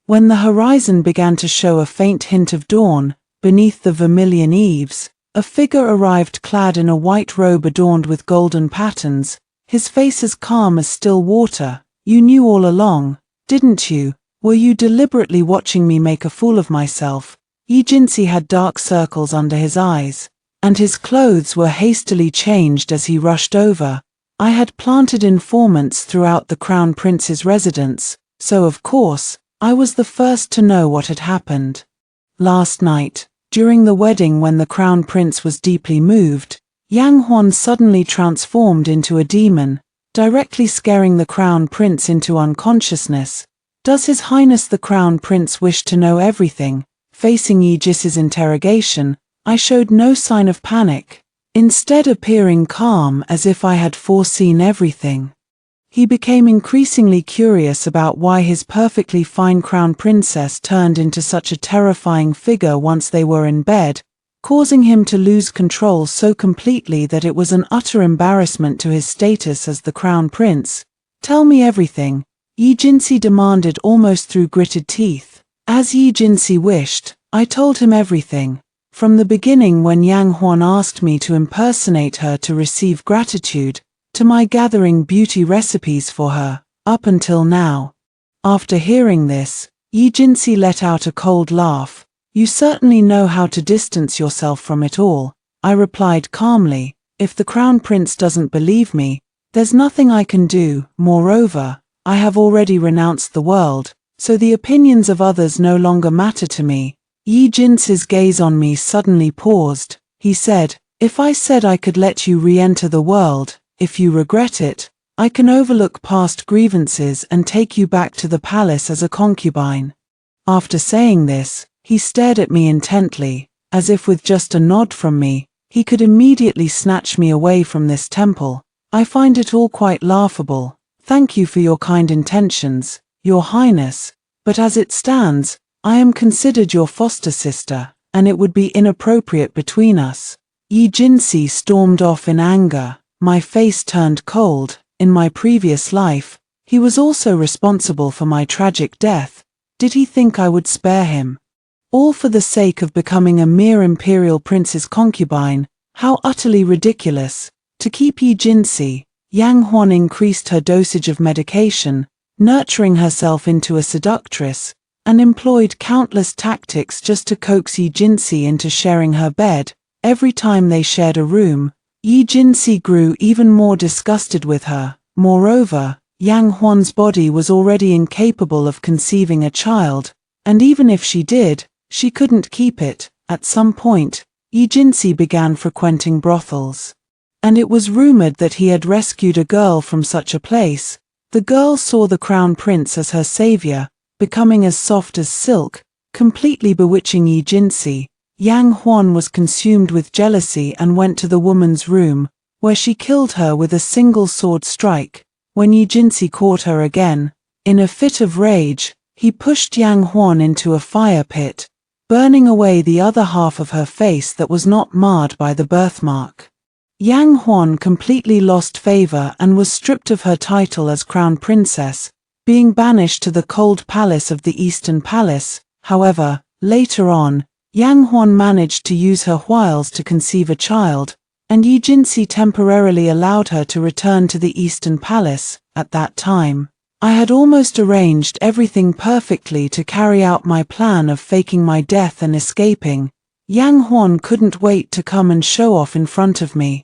When the horizon began to show a faint hint of dawn, beneath the vermilion eaves, a figure arrived clad in a white robe adorned with golden patterns, his face as calm as still water. You knew all along, didn't you? Were you deliberately watching me make a fool of myself? Yi Jinsi had dark circles under his eyes, and his clothes were hastily changed as he rushed over. I had planted informants throughout the crown prince's residence, so of course, I was the first to know what had happened. Last night, during the wedding when the crown prince was deeply moved, Yang Huan suddenly transformed into a demon, directly scaring the crown prince into unconsciousness. Does His Highness the Crown Prince wish to know everything? Facing Yi Jinsi's interrogation, I showed no sign of panic, instead appearing calm as if I had foreseen everything. He became increasingly curious about why his perfectly fine crown princess turned into such a terrifying figure once they were in bed. causing him to lose control so completely that it was an utter embarrassment to his status as the crown prince. "Tell me everything," Yi Jinsi demanded almost through gritted teeth. As Yi Jinsi wished, I told him everything. From the beginning, when Yang Huan asked me to impersonate her to receive gratitude, to my gathering beauty recipes for her, up until now. After hearing this, Yi Jinsi let out a cold laugh. "You certainly know how to distance yourself from it all," I replied calmly. "If the crown prince doesn't believe me, there's nothing I can do. Moreover, I have already renounced the world, so the opinions of others no longer matter to me." Yi Jinsi's gaze on me suddenly paused. He said, "If I said I could let you re-enter the world, if you regret it, I can overlook past grievances and take you back to the palace as a concubine." After saying this, he stared at me intently, as if with just a nod from me, he could immediately snatch me away from this temple. "I find it all quite laughable. Thank you for your kind intentions, Your Highness, but as it stands, I am considered your foster sister, and it would be inappropriate between us." Yi Jinsi stormed off in anger. My face turned cold. In my previous life, he was also responsible for my tragic death. Did he think I would spare him? All for the sake of becoming a mere imperial prince's concubine? How utterly ridiculous. To keep Yi Jinsi, Yang Huan increased her dosage of medication, nurturing herself into a seductress, and employed countless tactics just to coax Yi Jinsi into sharing her bed. Every time they shared a room, Yi Jinsi grew even more disgusted with her. Moreover, Yang Huan's body was already incapable of conceiving a child, and even if she did, she couldn't keep it. At some point, Yi Jinsi began frequenting brothels. And it was rumored that he had rescued a girl from such a place. The girl saw the crown prince as her savior, becoming as soft as silk, completely bewitching Yi Jinsi. Yang Huan was consumed with jealousy and went to the woman's room, where she killed her with a single sword strike. When Yi Jinsi caught her again, in a fit of rage, he pushed Yang Huan into a fire pit, burning away the other half of her face that was not marred by the birthmark. Yang Huan completely lost favor and was stripped of her title as crown princess, being banished to the cold palace of the Eastern Palace. However, later on, Yang Huan managed to use her wiles to conceive a child, and Yi Jinsi temporarily allowed her to return to the Eastern Palace. At that time, I had almost arranged everything perfectly to carry out my plan of faking my death and escaping. Yang Huan couldn't wait to come and show off in front of me,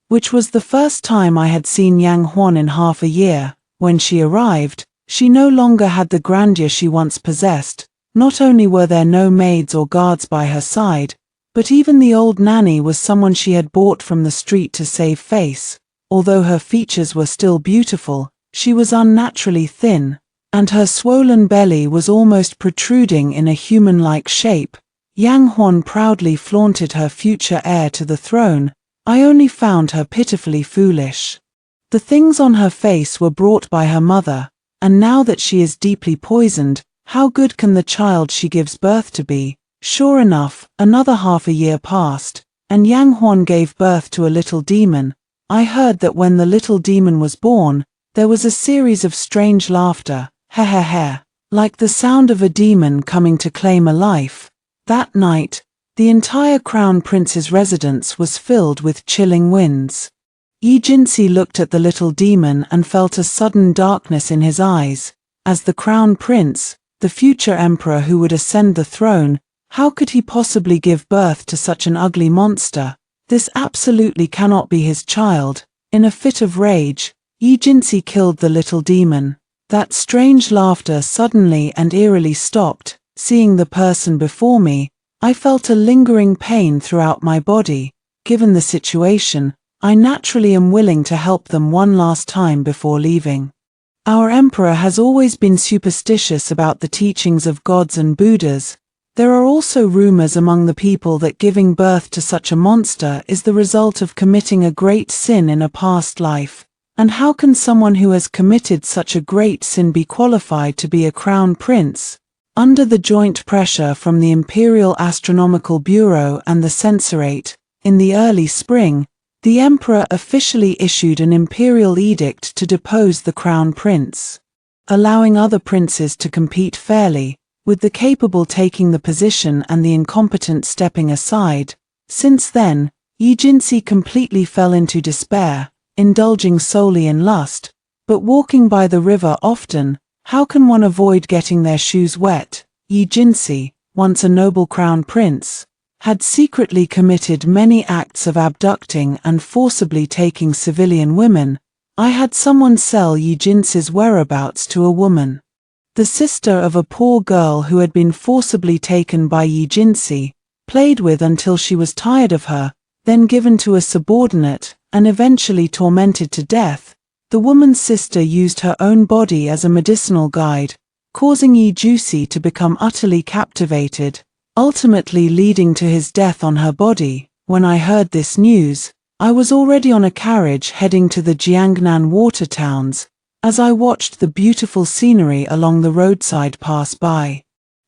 which was the first time I had seen Yang Huan in half a year. When she arrived, she no longer had the grandeur she once possessed. Not only were there no maids or guards by her side, but even the old nanny was someone she had bought from the street to save face. Although her features were still beautiful, she was unnaturally thin, and her swollen belly was almost protruding in a human-like shape. Yang Huan proudly flaunted her future heir to the throne. I only found her pitifully foolish. The things on her face were brought by her mother, and now that she is deeply poisoned, how good can the child she gives birth to be? Sure enough, another half a year passed, and Yang Huan gave birth to a little demon. I heard that when the little demon was born, there was a series of strange laughter, he he he, like the sound of a demon coming to claim a life. That night, the entire crown prince's residence was filled with chilling winds. Yi Jinsi looked at the little demon and felt a sudden darkness in his eyes. As the crown prince, the future emperor who would ascend the throne, how could he possibly give birth to such an ugly monster? This absolutely cannot be his child. In a fit of rage, Yi Jinsi killed the little demon. That strange laughter suddenly and eerily stopped. Seeing the person before me, I felt a lingering pain throughout my body. Given the situation, I naturally am willing to help them one last time before leaving. Our emperor has always been superstitious about the teachings of gods and Buddhas. There are also rumors among the people that giving birth to such a monster is the result of committing a great sin in a past life. And how can someone who has committed such a great sin be qualified to be a crown prince? Under the joint pressure from the Imperial Astronomical Bureau and the Censorate, in the early spring, the emperor officially issued an imperial edict to depose the crown prince, allowing other princes to compete fairly, with the capable taking the position and the incompetent stepping aside. Since then, Yi Jinsi completely fell into despair, indulging solely in lust, but walking by the river often. How can one avoid getting their shoes wet? Yi Jinsi, once a noble crown prince, had secretly committed many acts of abducting and forcibly taking civilian women. I had someone sell Yi Jinsi's whereabouts to a woman, the sister of a poor girl who had been forcibly taken by Yi Jinsi, played with until she was tired of her, then given to a subordinate, and eventually tormented to death. The woman's sister used her own body as a medicinal guide, causing Yi Jinsi to become utterly captivated, ultimately leading to his death on her body. When I heard this news, I was already on a carriage heading to the Jiangnan water towns. As I watched the beautiful scenery along the roadside pass by,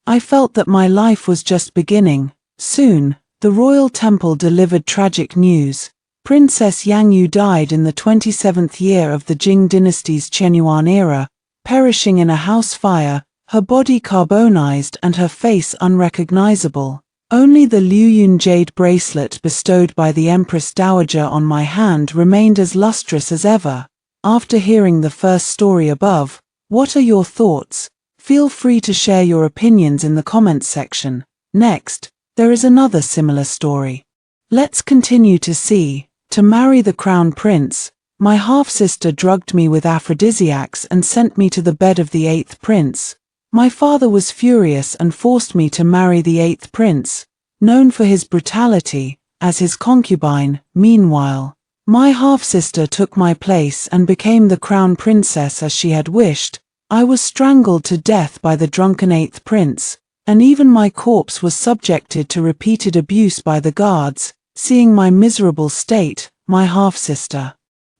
I felt that my life was just beginning. Soon, the royal temple delivered tragic news. Princess Yang Yu died in the 27th year of the Jing dynasty's Qianyuan era, perishing in a house fire, her body carbonized and her face unrecognizable. Only the Liuyun jade bracelet bestowed by the Empress Dowager on my hand remained as lustrous as ever. After hearing the first story above, what are your thoughts? Feel free to share your opinions in the comments section. Next, there is another similar story. Let's continue to see. To marry the crown prince, my half-sister drugged me with aphrodisiacs and sent me to the bed of the 8th prince. My father was furious and forced me to marry the 8th prince, known for his brutality, as his concubine. Meanwhile, my half-sister took my place and became the crown princess as she had wished. I was strangled to death by the drunken 8th prince, and even my corpse was subjected to repeated abuse by the guards. Seeing my miserable state, my half-sister,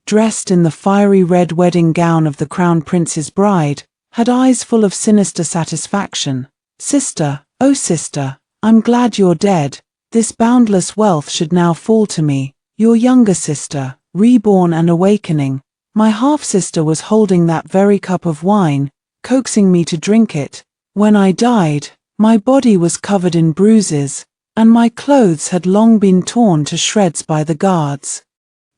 dressed in the fiery red wedding gown of the crown prince's bride, had eyes full of sinister satisfaction. Sister, oh sister, I'm glad you're dead. This boundless wealth should now fall to me. Your younger sister, reborn and awakening. My half-sister was holding that very cup of wine, coaxing me to drink it. When I died, my body was covered in bruises, and my clothes had long been torn to shreds by the guards.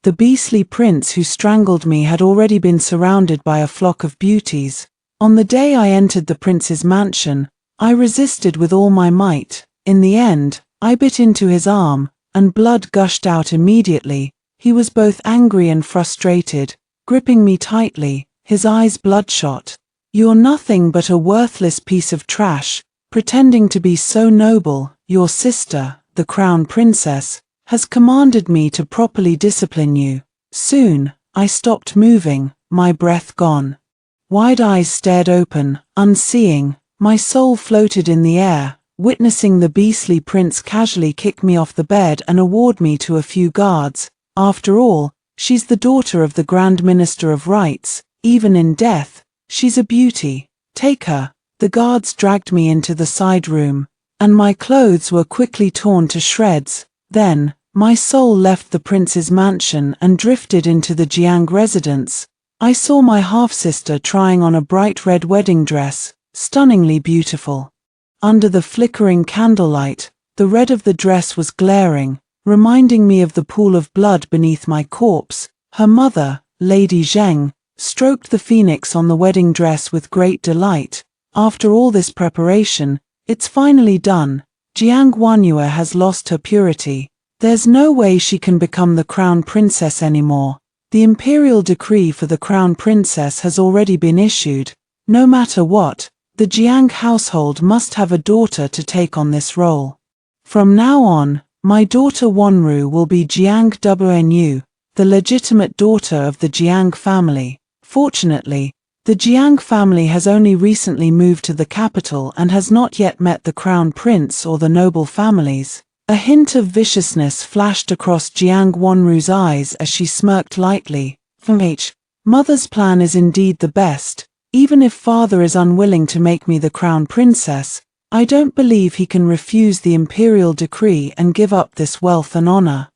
The beastly prince who strangled me had already been surrounded by a flock of beauties. On the day I entered the prince's mansion, I resisted with all my might. In the end, I bit into his arm, and blood gushed out immediately. He was both angry and frustrated, gripping me tightly, his eyes bloodshot. You're nothing but a worthless piece of trash, pretending to be so noble. Your sister, the crown princess, has commanded me to properly discipline you. Soon, I stopped moving, my breath gone. Wide eyes stared open, unseeing. My soul floated in the air, witnessing the beastly prince casually kick me off the bed and award me to a few guards. After all, she's the daughter of the Grand Minister of Rights. Even in death, she's a beauty. Take her. The guards dragged me into the side room, and my clothes were quickly torn to shreds. Then, my soul left the prince's mansion and drifted into the Jiang residence. I saw my half-sister trying on a bright red wedding dress, stunningly beautiful. Under the flickering candlelight, the red of the dress was glaring, reminding me of the pool of blood beneath my corpse. Her mother, Lady Zheng, stroked the phoenix on the wedding dress with great delight. After all this preparation, it's finally done. Jiang Guanyue has lost her purity. There's no way she can become the crown princess anymore. The imperial decree for the crown princess has already been issued. No matter what, the Jiang household must have a daughter to take on this role. From now on, my daughter Wanru will be Jiang Wnu, the legitimate daughter of the Jiang family. Fortunately, the Jiang family has only recently moved to the capital and has not yet met the crown prince or the noble families. A hint of viciousness flashed across Jiang Wanru's eyes as she smirked lightly. Mother's plan is indeed the best. Even if father is unwilling to make me the crown princess, I don't believe he can refuse the imperial decree and give up this wealth and honor.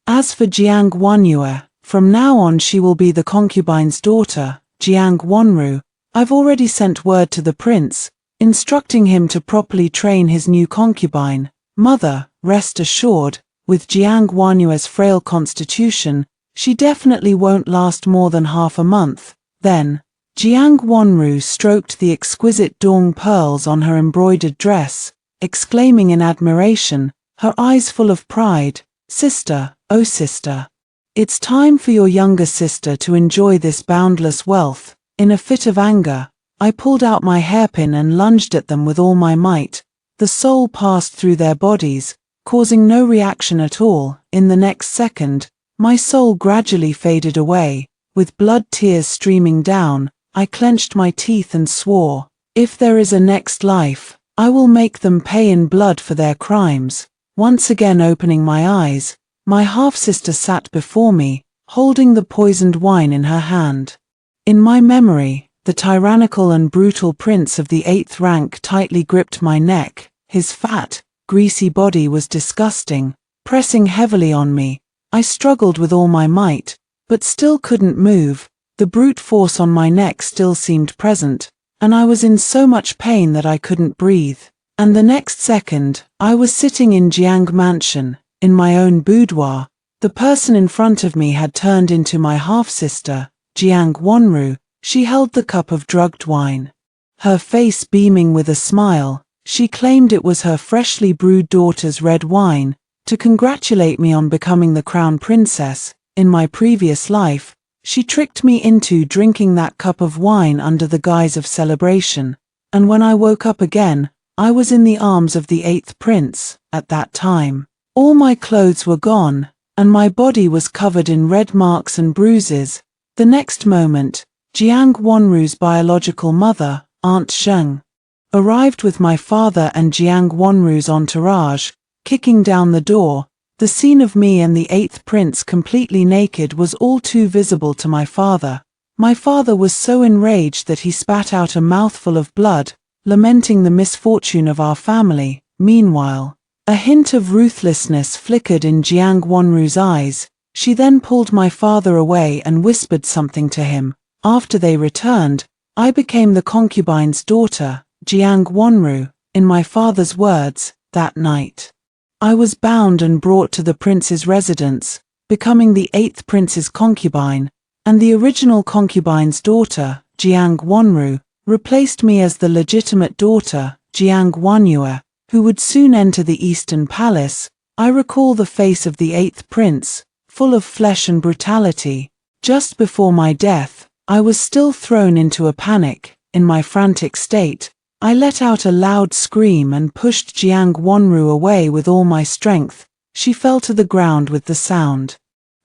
As for Jiang Guanyue, from now on she will be the concubine's daughter, Jiang Guanru. I've already sent word to the prince, instructing him to properly train his new concubine. Mother, rest assured, with Jiang Guanyue's frail constitution, she definitely won't last more than half a month. Then, Jiang Guanru stroked the exquisite dong pearls on her embroidered dress, exclaiming in admiration, her eyes full of pride, "Sister, oh sister. It's time for your younger sister to enjoy this boundless wealth." In a fit of anger, I pulled out my hairpin and lunged at them with all my might. The soul passed through their bodies, causing no reaction at all. In the next second, my soul gradually faded away, with blood tears streaming down. I clenched my teeth and swore, if there is a next life, I will make them pay in blood for their crimes. Once again opening my eyes, my half-sister sat before me, holding the poisoned wine in her hand. In my memory, the tyrannical and brutal prince of the 8th rank tightly gripped my neck. His fat, greasy body was disgusting, pressing heavily on me. I struggled with all my might, but still couldn't move. The brute force on my neck still seemed present, and I was in so much pain that I couldn't breathe. And the next second, I was sitting in Jiang Mansion, in my own boudoir. The person in front of me had turned into my half-sister, Jiang Guanru. She held the cup of drugged wine. Her face beaming with a smile, she claimed it was her freshly brewed daughter's red wine, to congratulate me on becoming the crown princess. In my previous life, she tricked me into drinking that cup of wine under the guise of celebration, and when I woke up again, I was in the arms of the 8th prince. At that time, all my clothes were gone, and my body was covered in red marks and bruises. The next moment, Jiang Guanru's biological mother, Aunt Sheng, arrived with my father and Jiang Guanru's entourage, kicking down the door. The scene of me and the 8th prince completely naked was all too visible to my father. My father was so enraged that he spat out a mouthful of blood, lamenting the misfortune of our family. Meanwhile, a hint of ruthlessness flickered in Jiang Guanru's eyes. She then pulled my father away and whispered something to him. After they returned, I became the concubine's daughter, Jiang Guanru. In my father's words, that night, I was bound and brought to the prince's residence, becoming the 8th prince's concubine, and the original concubine's daughter, Jiang Guanru, replaced me as the legitimate daughter, Jiang Guanyue, who would soon enter the Eastern Palace. I recall the face of the 8th prince, full of flesh and brutality. Just before my death, I was still thrown into a panic. In my frantic state, I let out a loud scream and pushed Jiang Guanru away with all my strength. She fell to the ground with the sound,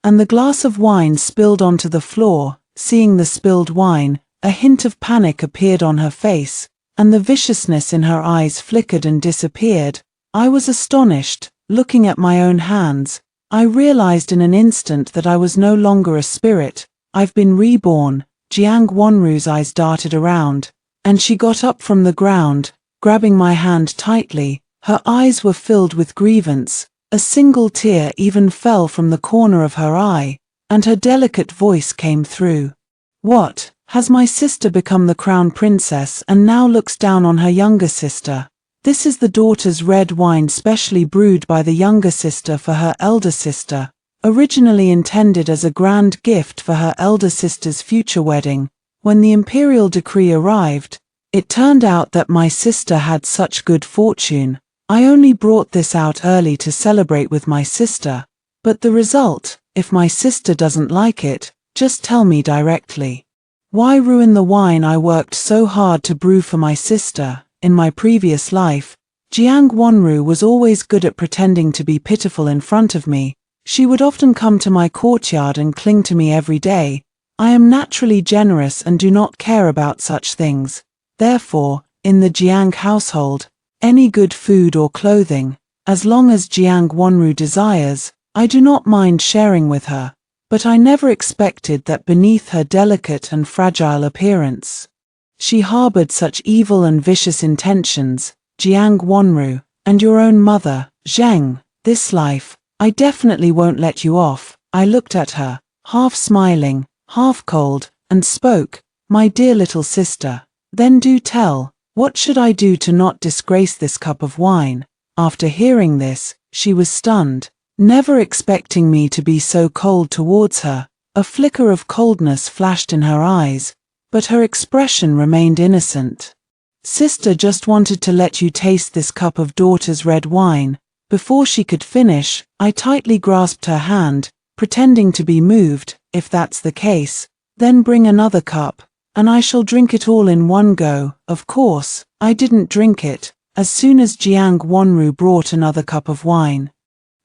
and the glass of wine spilled onto the floor. Seeing the spilled wine, a hint of panic appeared on her face, and the viciousness in her eyes flickered and disappeared. I was astonished. Looking at my own hands, I realized in an instant that I was no longer a spirit. I've been reborn. Jiang Guanru's eyes darted around, and she got up from the ground, grabbing my hand tightly. Her eyes were filled with grievance. A single tear even fell from the corner of her eye, and her delicate voice came through. What? Has my sister become the crown princess and now looks down on her younger sister? This is the daughter's red wine specially brewed by the younger sister for her elder sister, originally intended as a grand gift for her elder sister's future wedding. When the imperial decree arrived, it turned out that my sister had such good fortune. I only brought this out early to celebrate with my sister, but the result, if my sister doesn't like it, just tell me directly. Why ruin the wine I worked so hard to brew for my sister? In my previous life, Jiang Guanru was always good at pretending to be pitiful in front of me. She would often come to my courtyard and cling to me every day. I am naturally generous and do not care about such things. Therefore, in the Jiang household, any good food or clothing, as long as Jiang Guanru desires, I do not mind sharing with her. But I never expected that beneath her delicate and fragile appearance, She harbored such evil and vicious intentions. Jiang Wanru, and your own mother, Zheng, this life, I definitely won't let you off. I looked at her, half smiling, half cold, and spoke, my dear little sister, then do tell, what should I do to not disgrace this cup of wine? After hearing this, she was stunned, never expecting me to be so cold towards her. A flicker of coldness flashed in her eyes, but her expression remained innocent. Sister just wanted to let you taste this cup of daughter's red wine. Before she could finish, I tightly grasped her hand, pretending to be moved. If that's the case, then bring another cup, and I shall drink it all in one go. Of course, I didn't drink it. As soon as Jiang Wanru brought another cup of wine,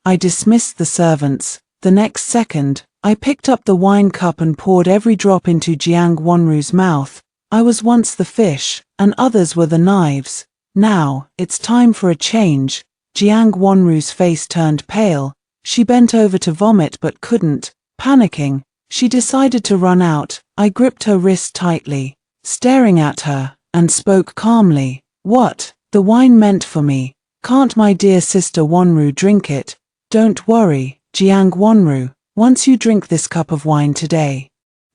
I dismissed the servants. The next second, I picked up the wine cup and poured every drop into Jiang Wanru's mouth. I was once the fish, and others were the knives. Now, it's time for a change. Jiang Wanru's face turned pale. She bent over to vomit but couldn't. Panicking, she decided to run out. I gripped her wrist tightly, staring at her, and spoke calmly. What? The wine meant for me. Can't my dear sister Wanru drink it? Don't worry, Jiang Wanru, once you drink this cup of wine today,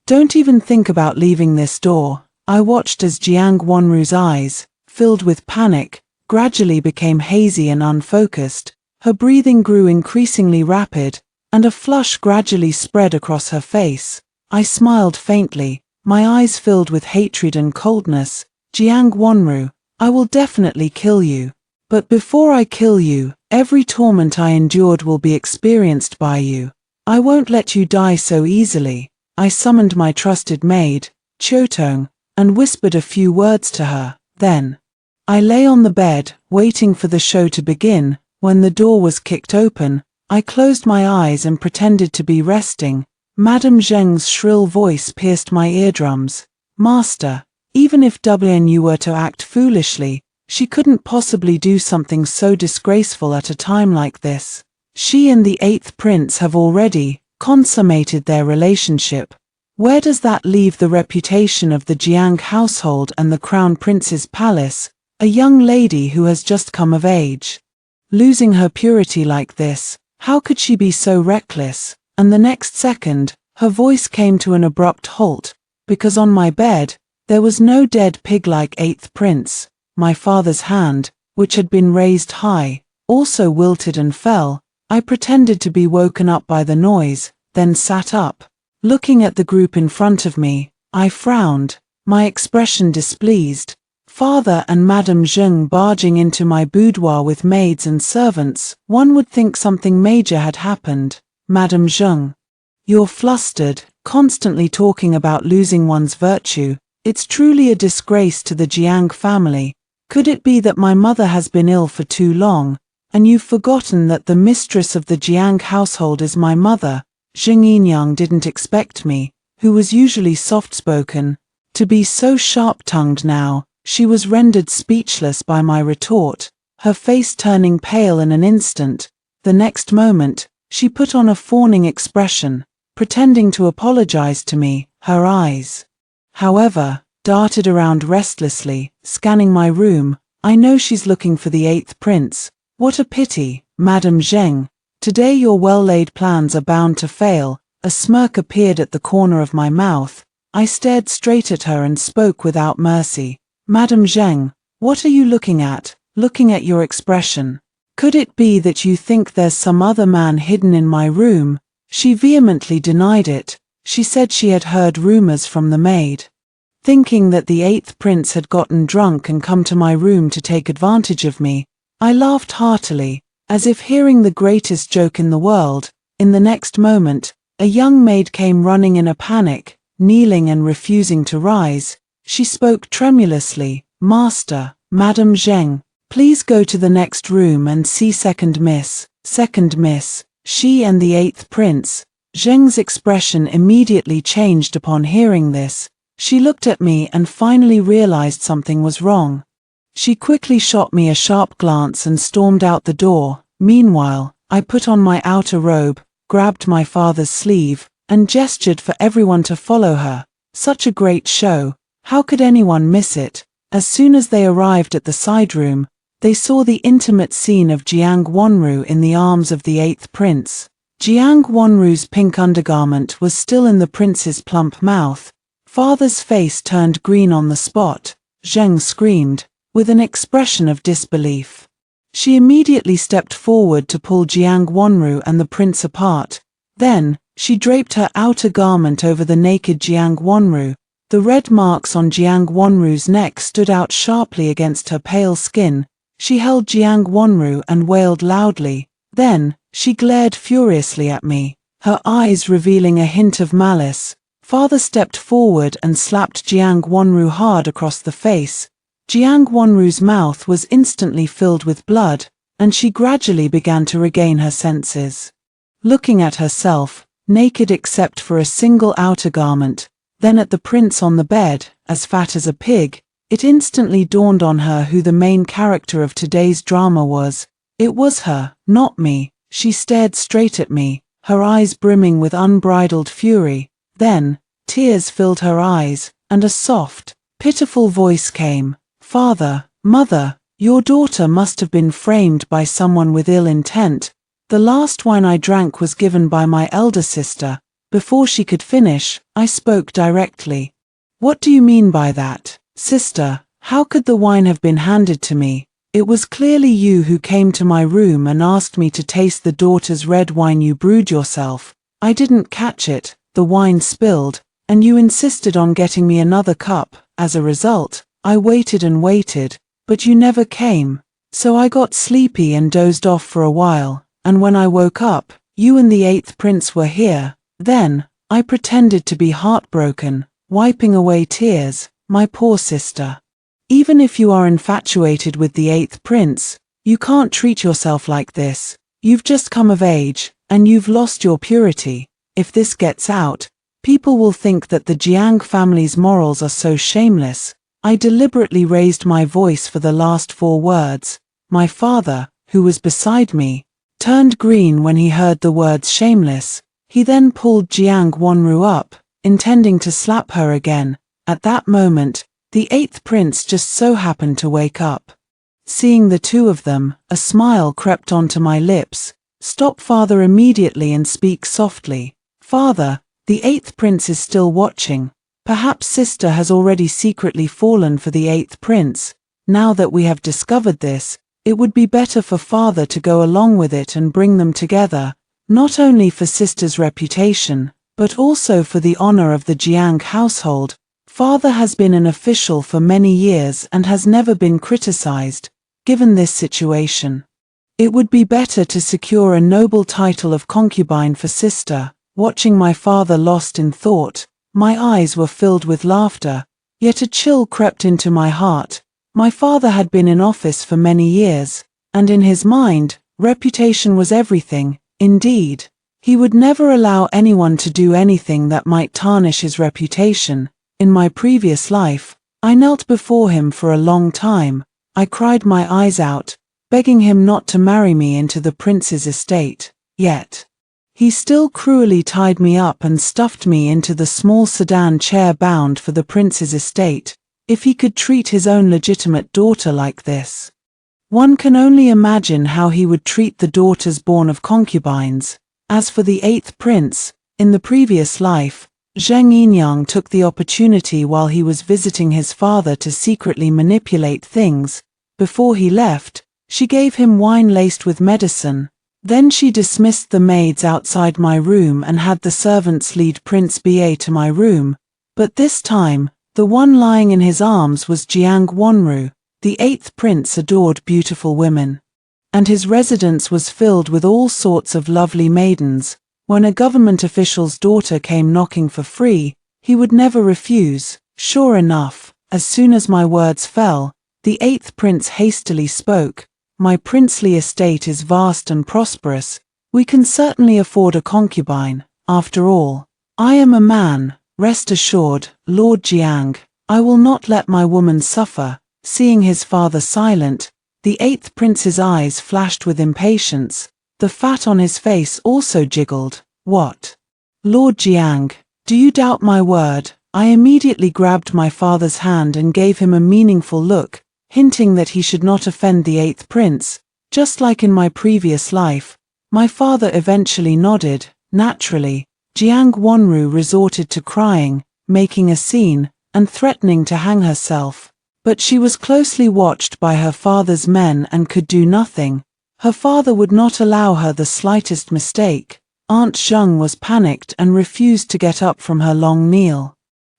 don't even think about leaving this door. I watched as Jiang Wanru's eyes, filled with panic, gradually became hazy and unfocused. Her breathing grew increasingly rapid, and a flush gradually spread across her face. I smiled faintly, my eyes filled with hatred and coldness. Jiang Wanru, I will definitely kill you. But before I kill you, every torment I endured will be experienced by you. I won't let you die so easily. I summoned my trusted maid, Chiotong, and whispered a few words to her. Then, I lay on the bed, waiting for the show to begin. When the door was kicked open, I closed my eyes and pretended to be resting. Madame Zheng's shrill voice pierced my eardrums. Master, even if WNU were to act foolishly, she couldn't possibly do something so disgraceful at a time like this. She and the 8th prince have already consummated their relationship. Where does that leave the reputation of the Jiang household and the crown prince's palace, a young lady who has just come of age? Losing her purity like this, how could she be so reckless? And the next second, her voice came to an abrupt halt, because on my bed, there was no dead pig-like 8th prince. My father's hand, which had been raised high, also wilted and fell. I pretended to be woken up by the noise, then sat up. Looking at the group in front of me, I frowned, my expression displeased. Father and Madame Zheng barging into my boudoir with maids and servants, one would think something major had happened. Madame Zheng, you're flustered, constantly talking about losing one's virtue. It's truly a disgrace to the Jiang family. Could it be that my mother has been ill for too long, and you've forgotten that the mistress of the Jiang household is my mother? Zheng Yinyang didn't expect me, who was usually soft-spoken, to be so sharp-tongued now. She was rendered speechless by my retort, her face turning pale in an instant. The next moment, she put on a fawning expression, pretending to apologize to me. Her eyes, however, darted around restlessly, scanning my room. I know she's looking for the 8th prince. What a pity, Madame Zheng. Today your well-laid plans are bound to fail. A smirk appeared at the corner of my mouth. I stared straight at her and spoke without mercy. Madame Zheng, what are you looking at? Looking at your expression. Could it be that you think there's some other man hidden in my room? She vehemently denied it. She said she had heard rumors from the maid, thinking that the 8th prince had gotten drunk and come to my room to take advantage of me. I laughed heartily, as if hearing the greatest joke in the world. In the next moment, a young maid came running in a panic, kneeling and refusing to rise. She spoke tremulously. Master, Madame Zheng, please go to the next room and see Second Miss. Second Miss, she and the 8th prince. Zheng's expression immediately changed upon hearing this. She looked at me and finally realized something was wrong. She quickly shot me a sharp glance and stormed out the door. Meanwhile, I put on my outer robe, grabbed my father's sleeve, and gestured for everyone to follow her. Such a great show. How could anyone miss it? As soon as they arrived at the side room, they saw the intimate scene of Jiang Wanru in the arms of the 8th prince. Jiang Wanru's pink undergarment was still in the prince's plump mouth. Father's face turned green on the spot. Zheng screamed, with an expression of disbelief. She immediately stepped forward to pull Jiang Wanru and the prince apart. Then, she draped her outer garment over the naked Jiang Wanru. The red marks on Jiang Wanru's neck stood out sharply against her pale skin. She held Jiang Wanru and wailed loudly. Then, she glared furiously at me, her eyes revealing a hint of malice. Father stepped forward and slapped Jiang Wanru hard across the face. Jiang Wanru's mouth was instantly filled with blood, and she gradually began to regain her senses. Looking at herself, naked except for a single outer garment, then at the prince on the bed, as fat as a pig, it instantly dawned on her who the main character of today's drama was. It was her, not me. She stared straight at me, her eyes brimming with unbridled fury. Then, tears filled her eyes, and a soft, pitiful voice came. Father, mother, your daughter must have been framed by someone with ill intent. The last wine I drank was given by my elder sister. Before she could finish, I spoke directly. What do you mean by that, sister? How could the wine have been handed to me? It was clearly you who came to my room and asked me to taste the daughter's red wine you brewed yourself. I didn't catch it, the wine spilled, and you insisted on getting me another cup. As a result, I waited and waited, but you never came. So I got sleepy and dozed off for a while, and when I woke up, you and the 8th prince were here. Then, I pretended to be heartbroken, wiping away tears. My poor sister. Even if you are infatuated with the 8th prince, you can't treat yourself like this. You've just come of age, and you've lost your purity. If this gets out, people will think that the Jiang family's morals are so shameless. I deliberately raised my voice for the last 4 words. My father, who was beside me, turned green when he heard the words shameless. He then pulled Jiang Wanru up, intending to slap her again. At that moment, the 8th prince just so happened to wake up. Seeing the two of them, a smile crept onto my lips. Stop, father, immediately and speak softly. Father, the 8th prince is still watching. Perhaps sister has already secretly fallen for the 8th prince. Now that we have discovered this, it would be better for father to go along with it and bring them together, not only for sister's reputation, but also for the honor of the Jiang household. Father has been an official for many years and has never been criticized. Given this situation, it would be better to secure a noble title of concubine for sister. Watching my father lost in thought, my eyes were filled with laughter, yet a chill crept into my heart. My father had been in office for many years, and in his mind, reputation was everything. Indeed, he would never allow anyone to do anything that might tarnish his reputation. In my previous life, I knelt before him for a long time. I cried my eyes out, begging him not to marry me into the prince's estate. Yet, he still cruelly tied me up and stuffed me into the small sedan chair bound for the prince's estate. If he could treat his own legitimate daughter like this, one can only imagine how he would treat the daughters born of concubines. As for the 8th prince, in the previous life, Zheng Yinyang took the opportunity while he was visiting his father to secretly manipulate things. Before he left, she gave him wine laced with medicine. Then she dismissed the maids outside my room and had the servants lead Prince Ba to my room. But this time, the one lying in his arms was Jiang Wanru. The 8th prince adored beautiful women, and his residence was filled with all sorts of lovely maidens. When a government official's daughter came knocking for free, he would never refuse. Sure enough, as soon as my words fell, the 8th prince hastily spoke. My princely estate is vast and prosperous. We can certainly afford a concubine. After all, I am a man. Rest assured, Lord Jiang, I will not let my woman suffer. Seeing his father silent, the 8th prince's eyes flashed with impatience. The fat on his face also jiggled. What? Lord Jiang, do you doubt my word? I immediately grabbed my father's hand and gave him a meaningful look, hinting that he should not offend the eighth prince. Just like in my previous life, my father eventually nodded. Naturally, Jiang Wanru resorted to crying, making a scene, and threatening to hang herself. But she was closely watched by her father's men and could do nothing. Her father would not allow her the slightest mistake. Aunt Zheng was panicked and refused to get up from her long meal.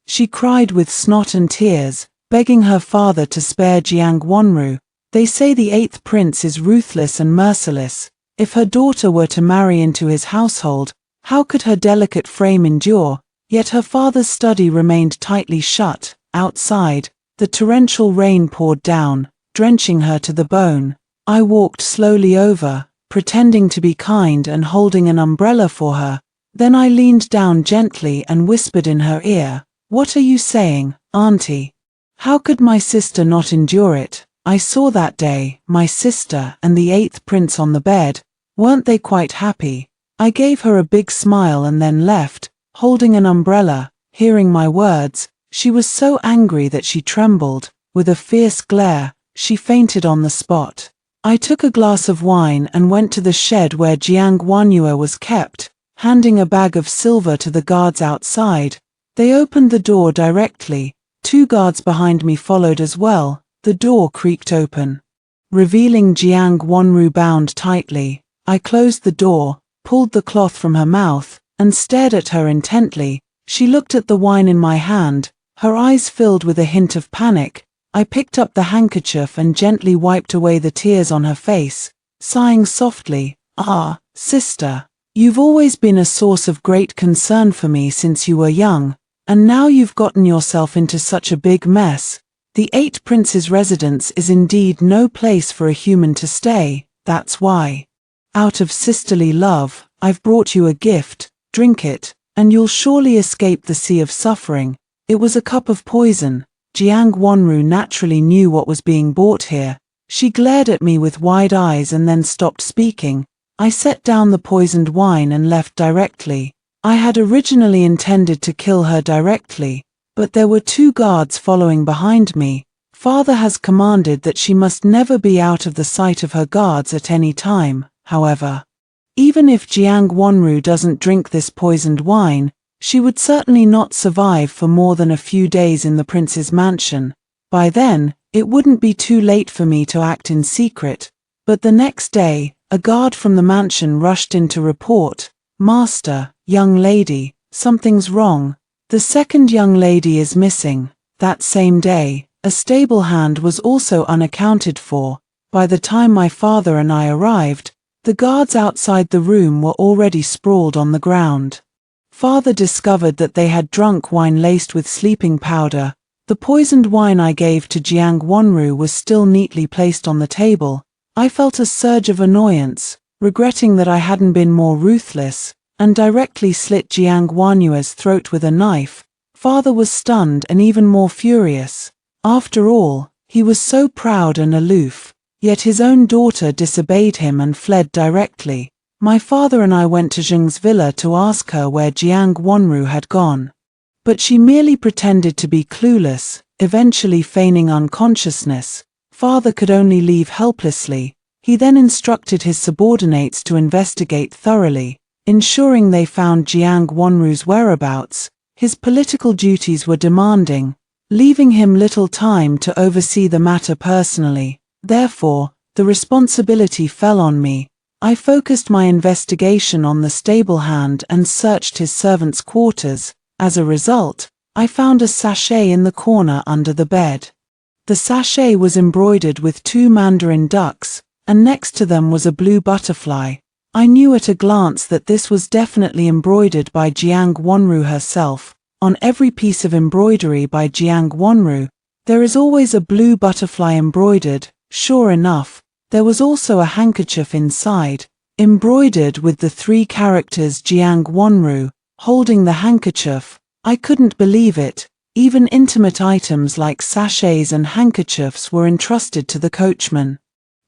She cried with snot and tears, begging her father to spare Jiang Wanru. They say the eighth prince is ruthless and merciless. If her daughter were to marry into his household, how could her delicate frame endure? Yet her father's study remained tightly shut. Outside, the torrential rain poured down, drenching her to the bone. I walked slowly over, pretending to be kind and holding an umbrella for her. Then I leaned down gently and whispered in her ear, "What are you saying, Auntie? How could my sister not endure it? I saw that day, my sister and the eighth prince on the bed. Weren't they quite happy?" I gave her a big smile and then left, holding an umbrella. Hearing my words, she was so angry that she trembled. With a fierce glare, she fainted on the spot. I took a glass of wine and went to the shed where Jiang Wanyu was kept, handing a bag of silver to the guards outside. They opened the door directly. 2 guards behind me followed as well. The door creaked open, revealing Jiang Wanru bound tightly. I closed the door, pulled the cloth from her mouth, and stared at her intently. She looked at the wine in my hand, her eyes filled with a hint of panic. I picked up the handkerchief and gently wiped away the tears on her face, sighing softly, "Ah, sister, you've always been a source of great concern for me since you were young, and now you've gotten yourself into such a big mess. The eight princes' residence is indeed no place for a human to stay. That's why, out of sisterly love, I've brought you a gift. Drink it, and you'll surely escape the sea of suffering." It was a cup of poison. Jiang Wanru naturally knew what was being bought here. She glared at me with wide eyes and then stopped speaking. I set down the poisoned wine and left directly. I had originally intended to kill her directly, but there were 2 guards following behind me. Father has commanded that she must never be out of the sight of her guards at any time. However, even if Jiang Wanru doesn't drink this poisoned wine, she would certainly not survive for more than a few days in the prince's mansion. By then, it wouldn't be too late for me to act in secret. But the next day, a guard from the mansion rushed in to report, "Master, young lady, something's wrong. The second young lady is missing." That same day, a stable hand was also unaccounted for. By the time my father and I arrived, the guards outside the room were already sprawled on the ground. Father discovered that they had drunk wine laced with sleeping powder. The poisoned wine I gave to Jiang Wanru was still neatly placed on the table. I felt a surge of annoyance, regretting that I hadn't been more ruthless, and directly slit Jiang Wanyue's throat with a knife. Father was stunned and even more furious. After all, he was so proud and aloof, yet his own daughter disobeyed him and fled directly. My father and I went to Zheng's villa to ask her where Jiang Wanru had gone. But she merely pretended to be clueless, eventually feigning unconsciousness. Father could only leave helplessly. He then instructed his subordinates to investigate thoroughly, ensuring they found Jiang Wanru's whereabouts. His political duties were demanding, leaving him little time to oversee the matter personally. Therefore, the responsibility fell on me. I focused my investigation on the stable hand and searched his servants' quarters. As a result, I found a sachet in the corner under the bed. The sachet was embroidered with 2 mandarin ducks, and next to them was a blue butterfly. I knew at a glance that this was definitely embroidered by Jiang Wanru herself. On every piece of embroidery by Jiang Wanru, there is always a blue butterfly embroidered. Sure enough, there was also a handkerchief inside, embroidered with the 3 characters Jiang Wanru. Holding the handkerchief, I couldn't believe it. Even intimate items like sachets and handkerchiefs were entrusted to the coachman.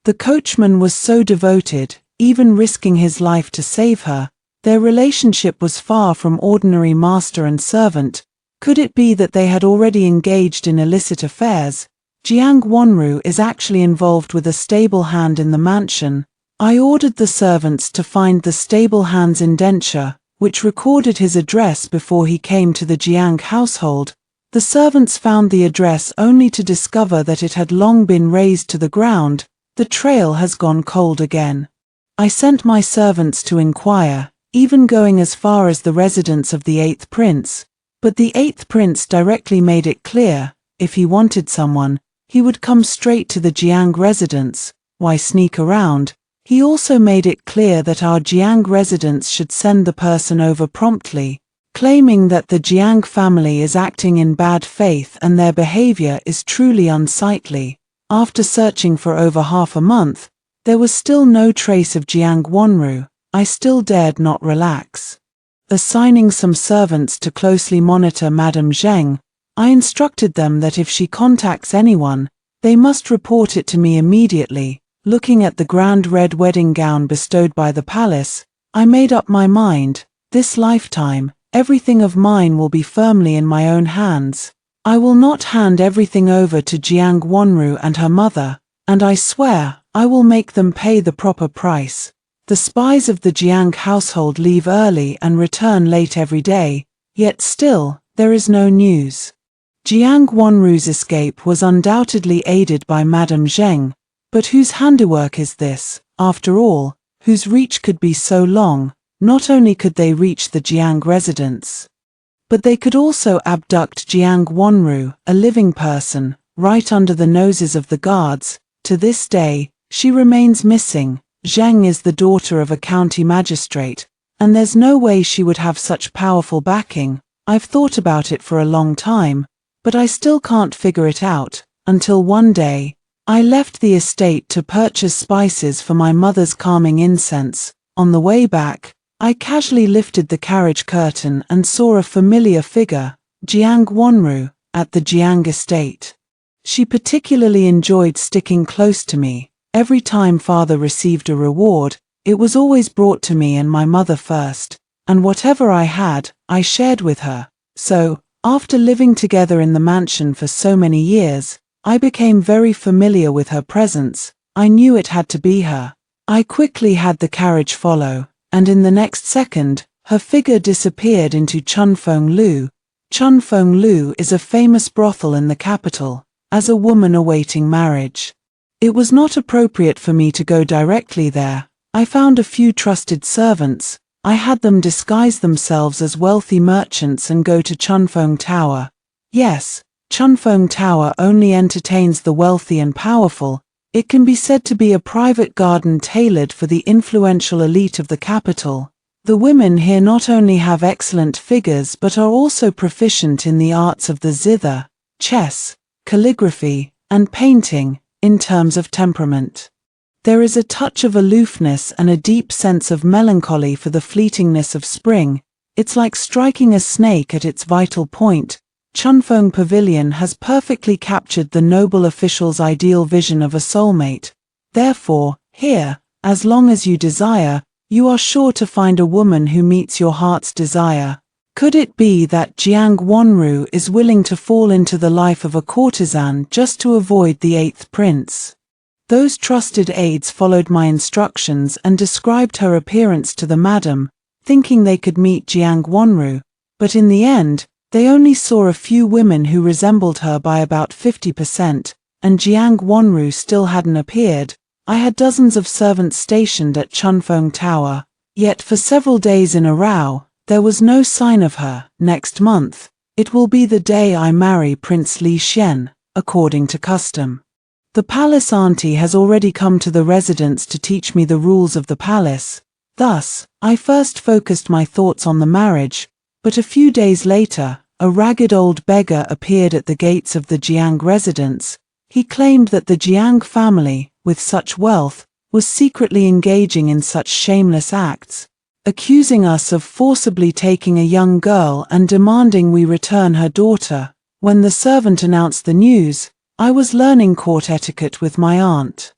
The coachman was so devoted, even risking his life to save her. Their relationship was far from ordinary master and servant. Could it be that they had already engaged in illicit affairs? Jiang Wanru is actually involved with a stable hand in the mansion. I ordered the servants to find the stable hand's indenture, which recorded his address before he came to the Jiang household. The servants found the address only to discover that it had long been razed to the ground. The trail has gone cold again. I sent my servants to inquire, even going as far as the residence of the 8th prince. But the 8th prince directly made it clear, if he wanted someone, he would come straight to the Jiang residence. Why sneak around? He also made it clear that our Jiang residence should send the person over promptly, claiming that the Jiang family is acting in bad faith and their behavior is truly unsightly. After searching for over half a month, there was still no trace of Jiang Wanru. I still dared not relax. Assigning some servants to closely monitor Madame Zheng, I instructed them that if she contacts anyone, they must report it to me immediately. Looking at the grand red wedding gown bestowed by the palace, I made up my mind, this lifetime, everything of mine will be firmly in my own hands. I will not hand everything over to Jiang Wanru and her mother, and I swear, I will make them pay the proper price. The spies of the Jiang household leave early and return late every day, yet still, there is no news. Jiang Wanru's escape was undoubtedly aided by Madame Zheng, but whose handiwork is this, after all, whose reach could be so long? Not only could they reach the Jiang residence, but they could also abduct Jiang Wanru, a living person, right under the noses of the guards. To this day, she remains missing. Zheng is the daughter of a county magistrate, and there's no way she would have such powerful backing. I've thought about it for a long time, but I still can't figure it out, until one day, I left the estate to purchase spices for my mother's calming incense. On the way back, I casually lifted the carriage curtain and saw a familiar figure, Jiang Wanru, at the Jiang estate. She particularly enjoyed sticking close to me. Every time father received a reward, it was always brought to me and my mother first, and whatever I had, I shared with her. So, after living together in the mansion for so many years, I became very familiar with her presence. I knew it had to be her. I quickly had the carriage follow, and in the next second, her figure disappeared into Chunfeng Lu. Chunfeng Lu is a famous brothel in the capital, as a woman awaiting marriage. It was not appropriate for me to go directly there. I found a few trusted servants. I had them disguise themselves as wealthy merchants and go to Chunfeng Tower. Yes, Chunfeng Tower only entertains the wealthy and powerful. It can be said to be a private garden tailored for the influential elite of the capital. The women here not only have excellent figures but are also proficient in the arts of the zither, chess, calligraphy, and painting. In terms of temperament, there is a touch of aloofness and a deep sense of melancholy for the fleetingness of spring. It's like striking a snake at its vital point. Chunfeng Pavilion has perfectly captured the noble official's ideal vision of a soulmate. Therefore, here, as long as you desire, you are sure to find a woman who meets your heart's desire. Could it be that Jiang Wanru is willing to fall into the life of a courtesan just to avoid the 8th prince? Those trusted aides followed my instructions and described her appearance to the madam, thinking they could meet Jiang Wanru, but in the end, they only saw a few women who resembled her by about 50%, and Jiang Wanru still hadn't appeared. I had dozens of servants stationed at Chunfeng Tower, yet for several days in a row, there was no sign of her. Next month, it will be the day I marry Prince Li Xian, according to custom. The palace auntie has already come to the residence to teach me the rules of the palace. Thus, I first focused my thoughts on the marriage, but a few days later, a ragged old beggar appeared at the gates of the Jiang residence. He claimed that the Jiang family, with such wealth, was secretly engaging in such shameless acts, accusing us of forcibly taking a young girl and demanding we return her daughter. When the servant announced the news, I was learning court etiquette with my aunt.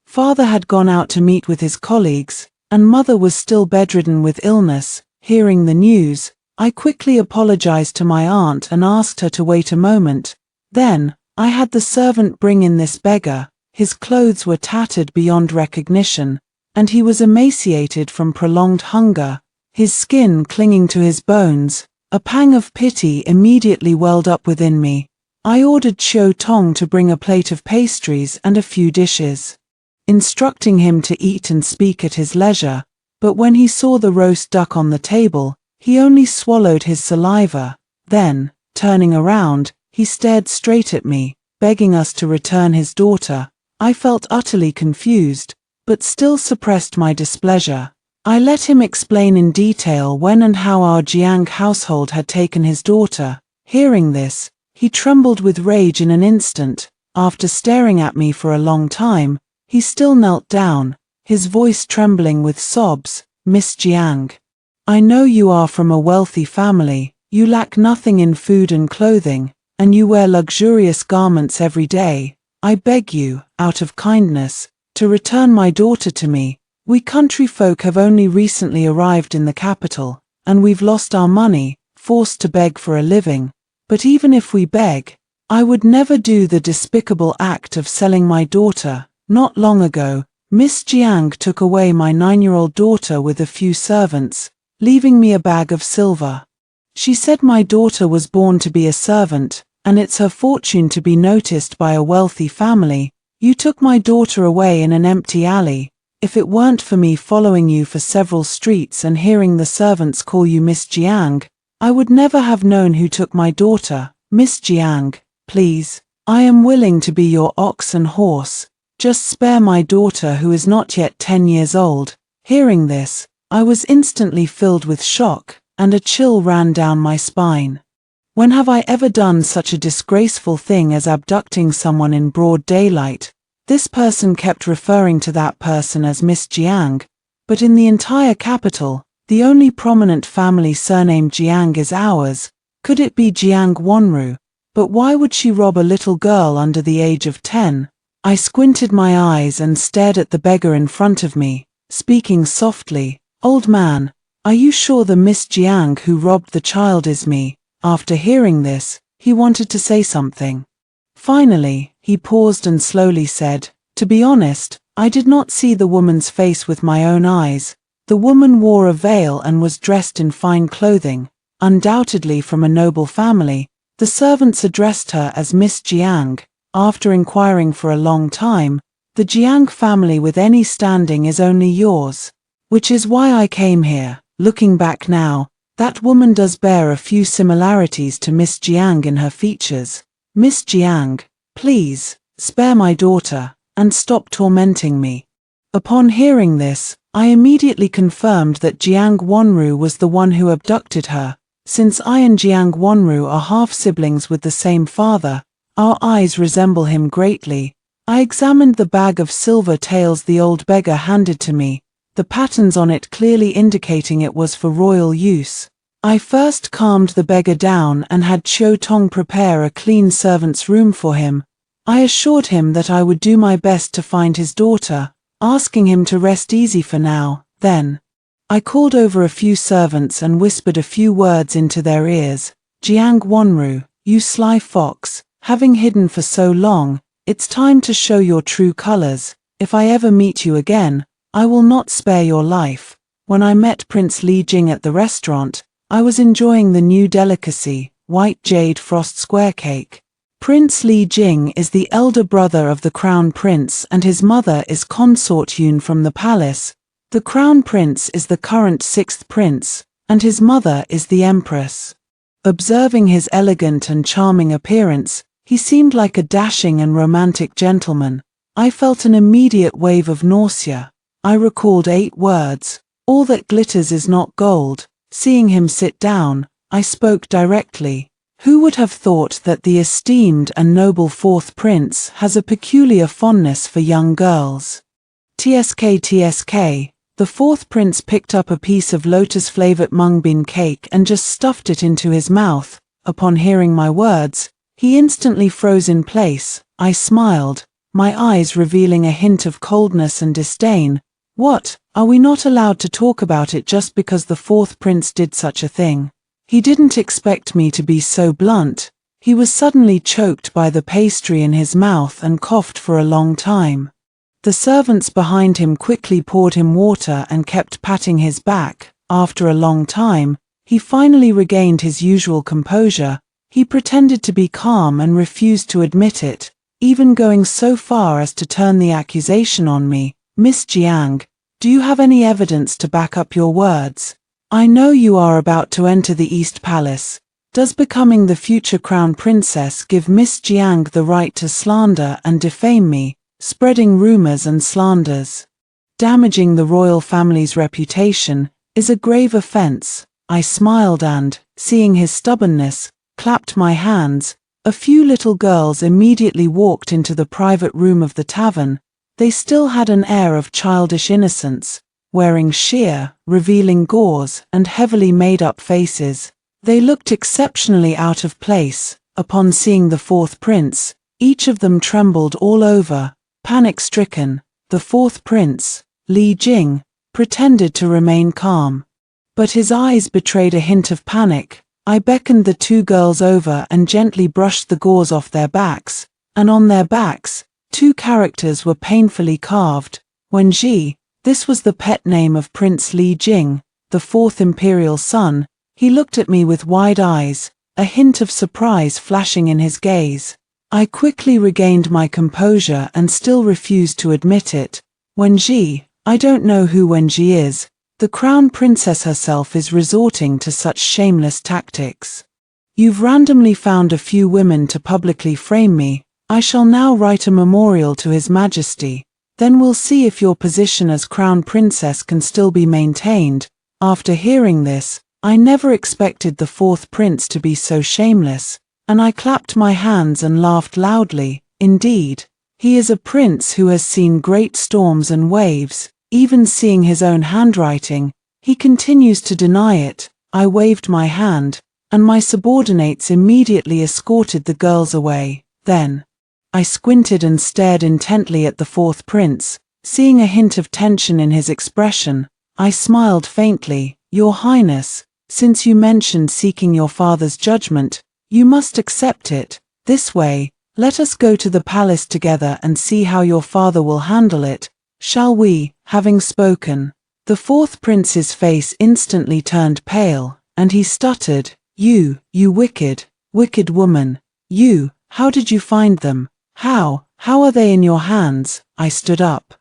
Father had gone out to meet with his colleagues, and mother was still bedridden with illness. Hearing the news, I quickly apologized to my aunt and asked her to wait a moment. Then, I had the servant bring in this beggar. His clothes were tattered beyond recognition, and he was emaciated from prolonged hunger, his skin clinging to his bones. A pang of pity immediately welled up within me. I ordered Xiu Tong to bring a plate of pastries and a few dishes, instructing him to eat and speak at his leisure, but when he saw the roast duck on the table, he only swallowed his saliva. Then, turning around, he stared straight at me, begging us to return his daughter. I felt utterly confused, but still suppressed my displeasure. I let him explain in detail when and how our Jiang household had taken his daughter. Hearing this, he trembled with rage in an instant. After staring at me for a long time, he still knelt down, his voice trembling with sobs. Miss Jiang, I know you are from a wealthy family, you lack nothing in food and clothing, and you wear luxurious garments every day. I beg you, out of kindness, to return my daughter to me. We country folk have only recently arrived in the capital, and we've lost our money, forced to beg for a living. But even if we beg, I would never do the despicable act of selling my daughter. Not long ago, Miss Jiang took away my 9-year-old daughter with a few servants, leaving me a bag of silver. She said my daughter was born to be a servant, and it's her fortune to be noticed by a wealthy family. You took my daughter away in an empty alley. If it weren't for me following you for several streets and hearing the servants call you Miss Jiang, I would never have known who took my daughter. Miss Jiang, please, I am willing to be your ox and horse. Just spare my daughter who is not yet 10 years old. Hearing this, I was instantly filled with shock, and a chill ran down my spine. When have I ever done such a disgraceful thing as abducting someone in broad daylight? This person kept referring to that person as Miss Jiang, but in the entire capital, the only prominent family surnamed Jiang is ours. Could it be Jiang Wanru? But why would she rob a little girl under the age of 10? I squinted my eyes and stared at the beggar in front of me, speaking softly. Old man, are you sure the Miss Jiang who robbed the child is me? After hearing this, he wanted to say something. Finally, he paused and slowly said, to be honest, I did not see the woman's face with my own eyes. The woman wore a veil and was dressed in fine clothing, undoubtedly from a noble family. The servants addressed her as Miss Jiang. After inquiring for a long time, the Jiang family with any standing is only yours, which is why I came here. Looking back now, that woman does bear a few similarities to Miss Jiang in her features. Miss Jiang, please, spare my daughter, and stop tormenting me. Upon hearing this, I immediately confirmed that Jiang Wanru was the one who abducted her. Since I and Jiang Wanru are half-siblings with the same father, our eyes resemble him greatly. I examined the bag of silver taels the old beggar handed to me, the patterns on it clearly indicating it was for royal use. I first calmed the beggar down and had Xiu Tong prepare a clean servant's room for him. I assured him that I would do my best to find his daughter, asking him to rest easy for now. Then, I called over a few servants and whispered a few words into their ears. Jiang Wanru, you sly fox, having hidden for so long, it's time to show your true colors. If I ever meet you again, I will not spare your life. When I met Prince Li Jing at the restaurant, I was enjoying the new delicacy, white jade frost square cake. Prince Li Jing is the elder brother of the Crown Prince and his mother is Consort Yun from the palace. The Crown Prince is the current 6th prince, and his mother is the Empress. Observing his elegant and charming appearance, he seemed like a dashing and romantic gentleman. I felt an immediate wave of nausea. I recalled 8 words, all that glitters is not gold. Seeing him sit down, I spoke directly. Who would have thought that the esteemed and noble 4th prince has a peculiar fondness for young girls? TSK. The 4th prince picked up a piece of lotus-flavored mung bean cake and just stuffed it into his mouth. Upon hearing my words, he instantly froze in place. I smiled, my eyes revealing a hint of coldness and disdain. What, are we not allowed to talk about it just because the 4th prince did such a thing? He didn't expect me to be so blunt. He was suddenly choked by the pastry in his mouth and coughed for a long time. The servants behind him quickly poured him water and kept patting his back. After a long time, he finally regained his usual composure. He pretended to be calm and refused to admit it, even going so far as to turn the accusation on me. Miss Jiang, do you have any evidence to back up your words? I know you are about to enter the East Palace. Does becoming the future crown princess give Miss Jiang the right to slander and defame me, spreading rumors and slanders? Damaging the royal family's reputation is a grave offense. I smiled and, seeing his stubbornness, clapped my hands. A few little girls immediately walked into the private room of the tavern. They still had an air of childish innocence, wearing sheer, revealing gauze and heavily made-up faces. They looked exceptionally out of place. Upon seeing the fourth prince, each of them trembled all over. Panic-stricken, the fourth prince, Li Jing, pretended to remain calm. But his eyes betrayed a hint of panic. I beckoned the two girls over and gently brushed the gauze off their backs, and on their backs, two characters were painfully carved. Wenji, this was the pet name of Prince Li Jing, the fourth imperial son. He looked at me with wide eyes, a hint of surprise flashing in his gaze. I quickly regained my composure and still refused to admit it. Wenji, I don't know who Wenji is. The crown princess herself is resorting to such shameless tactics. You've randomly found a few women to publicly frame me. I shall now write a memorial to His Majesty. Then we'll see if your position as crown princess can still be maintained. After hearing this, I never expected the fourth prince to be so shameless, and I clapped my hands and laughed loudly. Indeed, he is a prince who has seen great storms and waves. Even seeing his own handwriting, he continues to deny it. I waved my hand, and my subordinates immediately escorted the girls away. Then, I squinted and stared intently at the fourth prince. Seeing a hint of tension in his expression, I smiled faintly. Your Highness, since you mentioned seeking your father's judgment, you must accept it. This way, let us go to the palace together and see how your father will handle it. Shall we? Having spoken, the fourth prince's face instantly turned pale, and he stuttered, You wicked, wicked woman. How did you find them? How are they in your hands? I stood up,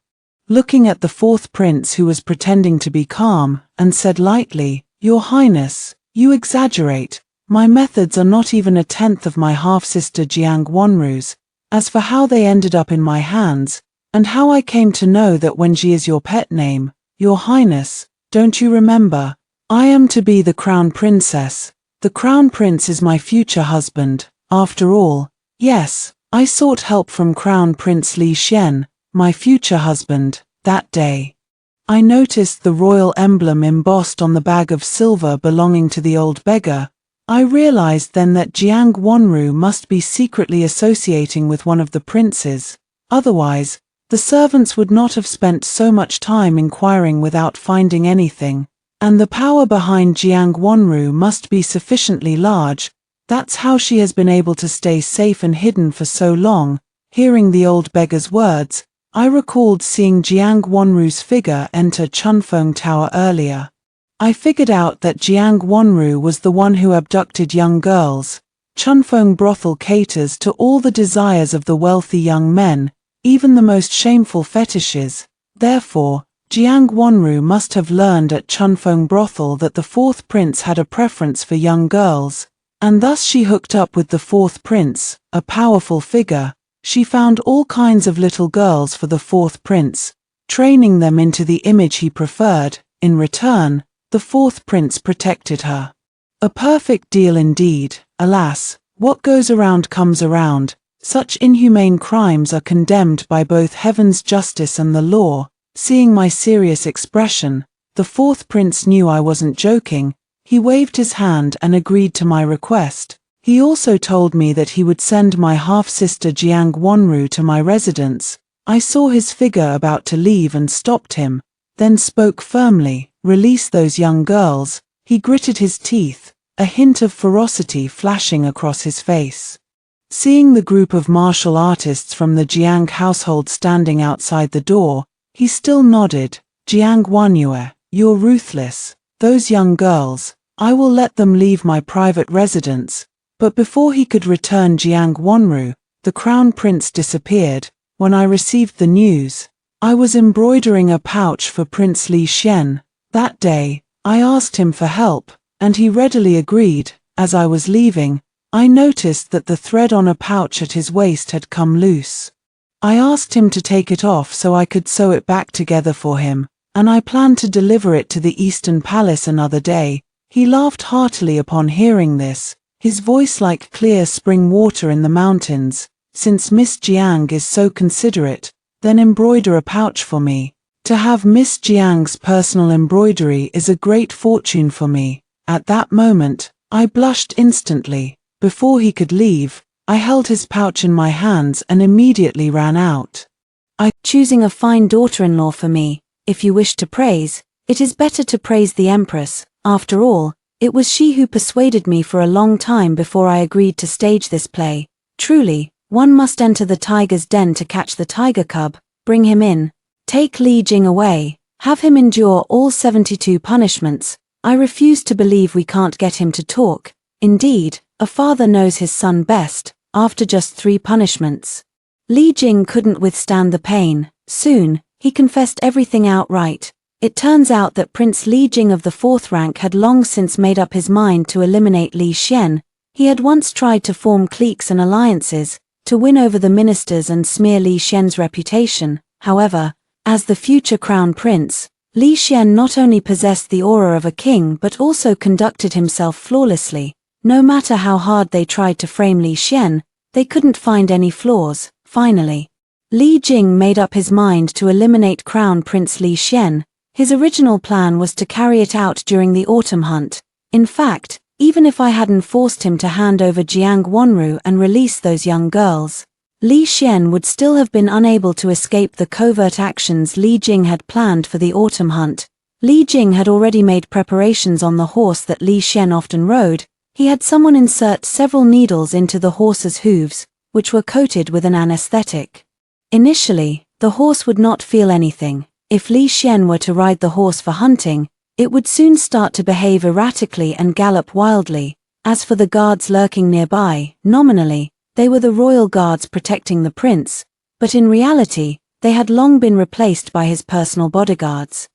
looking at the fourth prince who was pretending to be calm, and said lightly, Your Highness, you exaggerate. My methods are not even a tenth of my half-sister Jiang Wanru's. As for how they ended up in my hands, and how I came to know that Wenji is your pet name, Your Highness, don't you remember? I am to be the crown princess. The crown prince is my future husband. After all, yes, I sought help from Crown Prince Li Xian, my future husband, that day. I noticed the royal emblem embossed on the bag of silver belonging to the old beggar. I realized then that Jiang Wanru must be secretly associating with one of the princes. Otherwise, the servants would not have spent so much time inquiring without finding anything, and the power behind Jiang Wanru must be sufficiently large. That's how she has been able to stay safe and hidden for so long. Hearing the old beggar's words, I recalled seeing Jiang Wanru's figure enter Chunfeng Tower earlier. I figured out that Jiang Wanru was the one who abducted young girls. Chunfeng brothel caters to all the desires of the wealthy young men, even the most shameful fetishes. Therefore, Jiang Wanru must have learned at Chunfeng brothel that the fourth prince had a preference for young girls, and thus she hooked up with the fourth prince, a powerful figure. She found all kinds of little girls for the fourth prince, training them into the image he preferred. In return, the fourth prince protected her. A perfect deal indeed. Alas, what goes around comes around. Such inhumane crimes are condemned by both heaven's justice and the law. Seeing my serious expression, the fourth prince knew I wasn't joking. He waved his hand and agreed to my request. He also told me that he would send my half-sister Jiang Wanru to my residence. I saw his figure about to leave and stopped him, then spoke firmly, Release those young girls. He gritted his teeth. a hint of ferocity flashing across his face. Seeing the group of martial artists from the Jiang household standing outside the door, he still nodded. Jiang Wanyue, you're ruthless. Those young girls, I will let them leave my private residence. But before he could return Jiang Wanru, the crown prince disappeared. When I received the news, I was embroidering a pouch for Prince Li Xian. That day, I asked him for help, and he readily agreed. As I was leaving, I noticed that the thread on a pouch at his waist had come loose. I asked him to take it off so I could sew it back together for him, and I planned to deliver it to the Eastern Palace another day. He laughed heartily upon hearing this, his voice like clear spring water in the mountains. Since Miss Jiang is so considerate, then embroider a pouch for me. To have Miss Jiang's personal embroidery is a great fortune for me. At that moment, I blushed instantly. Before he could leave, I held his pouch in my hands and immediately ran out. Choosing a fine daughter-in-law for me, if you wish to praise, it is better to praise the Empress. After all, it was she who persuaded me for a long time before I agreed to stage this play. Truly, one must enter the tiger's den to catch the tiger cub. Bring him in. Take Li Jing away. Have him endure all 72 punishments. I refuse to believe we can't get him to talk. Indeed, a father knows his son best. After just 3 punishments, Li Jing couldn't withstand the pain. Soon, he confessed everything outright. It turns out that Prince Li Jing of the 4th rank had long since made up his mind to eliminate Li Xian. He had once tried to form cliques and alliances, to win over the ministers and smear Li Xian's reputation. However, as the future crown prince, Li Xian not only possessed the aura of a king but also conducted himself flawlessly. No matter how hard they tried to frame Li Xian, they couldn't find any flaws. Finally, Li Jing made up his mind to eliminate Crown Prince Li Xian. His original plan was to carry it out during the autumn hunt. In fact, even if I hadn't forced him to hand over Jiang Wanru and release those young girls, Li Xian would still have been unable to escape the covert actions Li Jing had planned for the autumn hunt. Li Jing had already made preparations on the horse that Li Xian often rode. He had someone insert several needles into the horse's hooves, which were coated with an anesthetic. Initially, the horse would not feel anything. If Li Xian were to ride the horse for hunting, it would soon start to behave erratically and gallop wildly. As for the guards lurking nearby, nominally, they were the royal guards protecting the prince, but in reality, they had long been replaced by his personal bodyguards.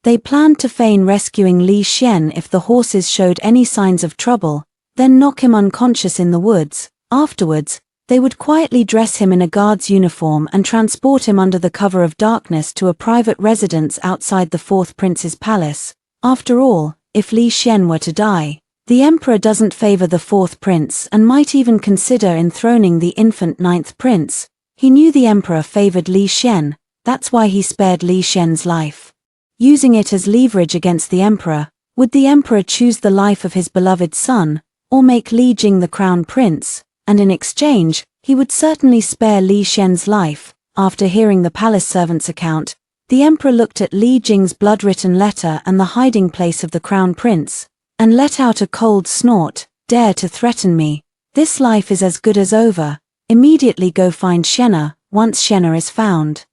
They planned to feign rescuing Li Xian if the horses showed any signs of trouble, then knock him unconscious in the woods. Afterwards, they would quietly dress him in a guard's uniform and transport him under the cover of darkness to a private residence outside the 4th prince's palace. After all, if Li Xian were to die, the emperor doesn't favor the 4th prince and might even consider enthroning the infant 9th prince. He knew the emperor favored Li Xian, that's why he spared Li Xian's life. Using it as leverage against the emperor, would the emperor choose the life of his beloved son, or make Li Jing the crown prince? And in exchange, he would certainly spare Li Xian's life. After hearing the palace servant's account, the emperor looked at Li Jing's blood-written letter and the hiding place of the crown prince, and let out a cold snort. Dare to threaten me? This life is as good as over. Immediately go find Shenna. Once Shenna is found,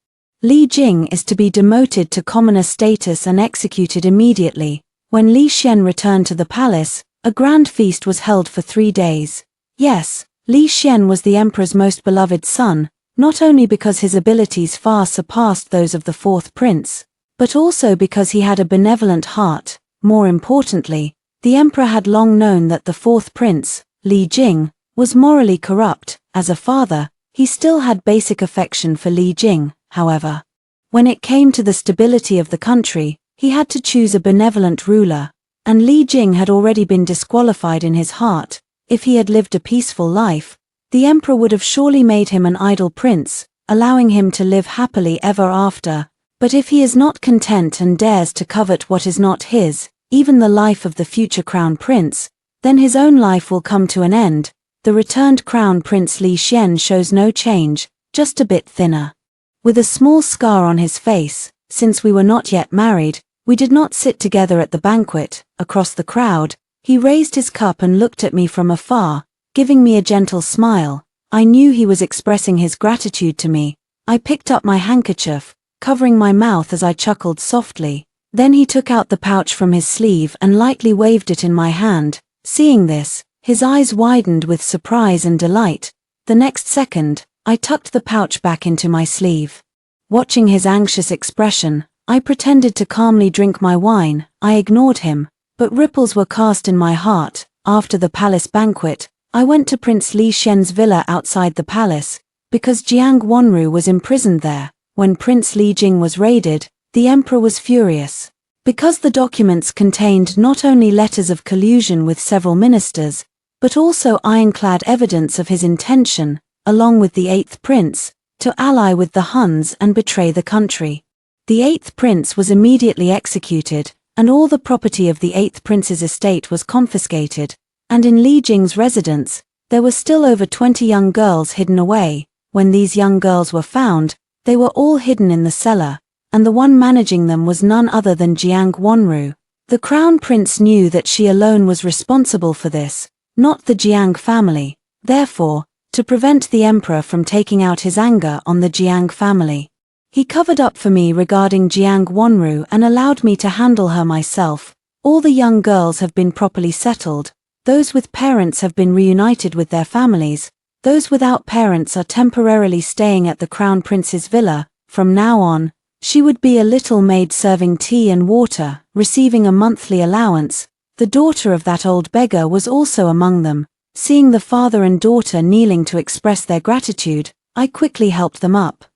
Li Jing is to be demoted to commoner status and executed immediately. When Li Xian returned to the palace, a grand feast was held for 3 days. Yes, Li Xian was the emperor's most beloved son, not only because his abilities far surpassed those of the 4th prince, but also because he had a benevolent heart. More importantly, the emperor had long known that the 4th prince, Li Jing, was morally corrupt. As a father, he still had basic affection for Li Jing. However, when it came to the stability of the country, he had to choose a benevolent ruler, and Li Jing had already been disqualified in his heart. If he had lived a peaceful life, the emperor would have surely made him an idle prince, allowing him to live happily ever after. But if he is not content and dares to covet what is not his, even the life of the future crown prince, then his own life will come to an end. The returned crown prince Li Xian shows no change, just a bit thinner. With a small scar on his face, since we were not yet married, we did not sit together at the banquet. Across the crowd, He raised his cup and looked at me from afar, giving me a gentle smile. I knew he was expressing his gratitude to me. I picked up my handkerchief, covering my mouth as I chuckled softly. Then he took out the pouch from his sleeve and lightly waved it in my hand. Seeing this, his eyes widened with surprise and delight. The next second, I tucked the pouch back into my sleeve. Watching his anxious expression, I pretended to calmly drink my wine. I ignored him, but ripples were cast in my heart. After the palace banquet, I went to Prince Li Shen's villa outside the palace, because Jiang Wanru was imprisoned there. When Prince Li Jing was raided, the emperor was furious. Because the documents contained not only letters of collusion with several ministers, but also ironclad evidence of his intention, along with the 8th prince, to ally with the Huns and betray the country. The 8th prince was immediately executed, and all the property of the 8th prince's estate was confiscated, and in Li Jing's residence, there were still over 20 young girls hidden away. When these young girls were found, they were all hidden in the cellar, and the one managing them was none other than Jiang Wanru. The crown prince knew that she alone was responsible for this, not the Jiang family. Therefore, to prevent the emperor from taking out his anger on the Jiang family, he covered up for me regarding Jiang Wanru and allowed me to handle her myself. All the young girls have been properly settled. Those with parents have been reunited with their families. Those without parents are temporarily staying at the crown prince's villa. From now on, she would be a little maid serving tea and water, receiving a monthly allowance. The daughter of that old beggar was also among them. Seeing the father and daughter kneeling to express their gratitude, I quickly helped them up.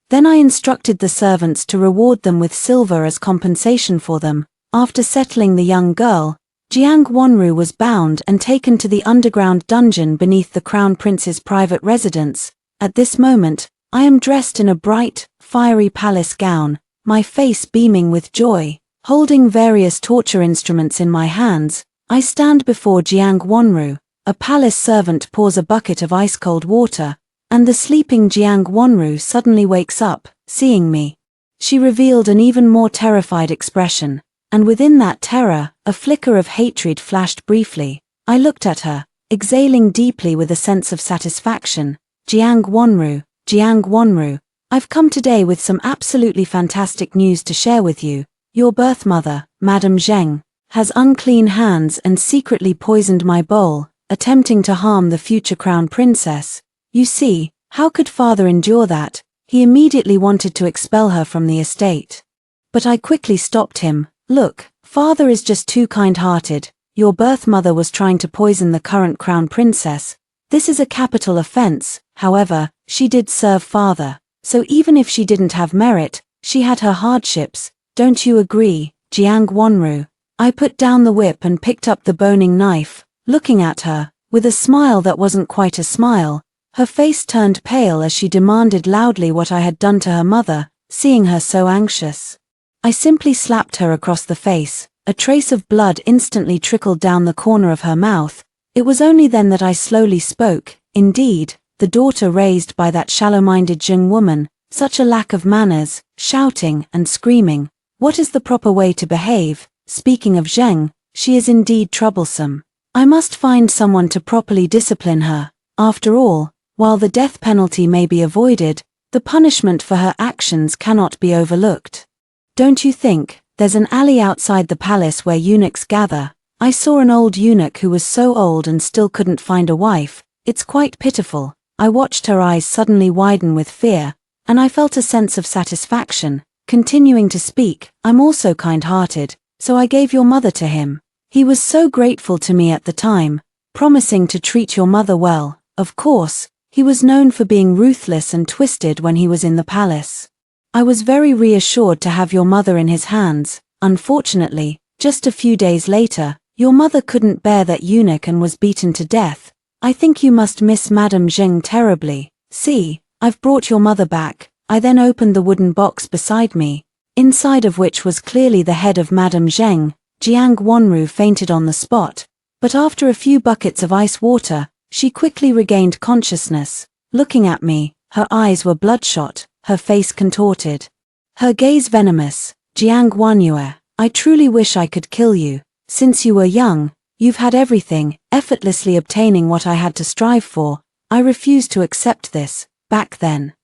Then I instructed the servants to reward them with silver as compensation for them. After settling the young girl, Jiang Wanru was bound and taken to the underground dungeon beneath the crown prince's private residence. At this moment, I am dressed in a bright, fiery palace gown, my face beaming with joy. Holding various torture instruments in my hands, I stand before Jiang Wanru. A palace servant pours a bucket of ice-cold water, and the sleeping Jiang Wanru suddenly wakes up, seeing me. She revealed an even more terrified expression, and within that terror, a flicker of hatred flashed briefly. I looked at her, exhaling deeply with a sense of satisfaction. Jiang Wanru, I've come today with some absolutely fantastic news to share with you. Your birth mother, Madame Zheng, has unclean hands and secretly poisoned my bowl, attempting to harm the future crown princess. You see, how could father endure that? He immediately wanted to expel her from the estate. But I quickly stopped him. Look, father is just too kind-hearted. Your birth mother was trying to poison the current crown princess. This is a capital offense. However, she did serve father. So even if she didn't have merit, she had her hardships. Don't you agree, Jiang Wanru? I put down the whip and picked up the boning knife, looking at her, with a smile that wasn't quite a smile. Her face turned pale as she demanded loudly what I had done to her mother, seeing her so anxious. I simply slapped her across the face. A trace of blood instantly trickled down the corner of her mouth. It was only then that I slowly spoke. Indeed, the daughter raised by that shallow-minded Zheng woman, such a lack of manners, shouting and screaming. What is the proper way to behave? Speaking of Zheng, she is indeed troublesome. I must find someone to properly discipline her. After all, while the death penalty may be avoided, the punishment for her actions cannot be overlooked. Don't you think? There's an alley outside the palace where eunuchs gather. I saw an old eunuch who was so old and still couldn't find a wife. It's quite pitiful. I watched her eyes suddenly widen with fear, and I felt a sense of satisfaction. Continuing to speak, I'm also kind-hearted, so I gave your mother to him. He was so grateful to me at the time, promising to treat your mother well. Of course, he was known for being ruthless and twisted when he was in the palace. I was very reassured to have your mother in his hands. Unfortunately, just a few days later, your mother couldn't bear that eunuch and was beaten to death. I think you must miss Madame Zheng terribly. See, I've brought your mother back. I then opened the wooden box beside me, inside of which was clearly the head of Madame Zheng. Jiang Wanru fainted on the spot, but after a few buckets of ice water, she quickly regained consciousness. Looking at me, her eyes were bloodshot, her face contorted, her gaze venomous. Jiang Wanyu, I truly wish I could kill you. Since you were young, You've had everything, effortlessly obtaining what I had to strive for. I refused to accept this, back then.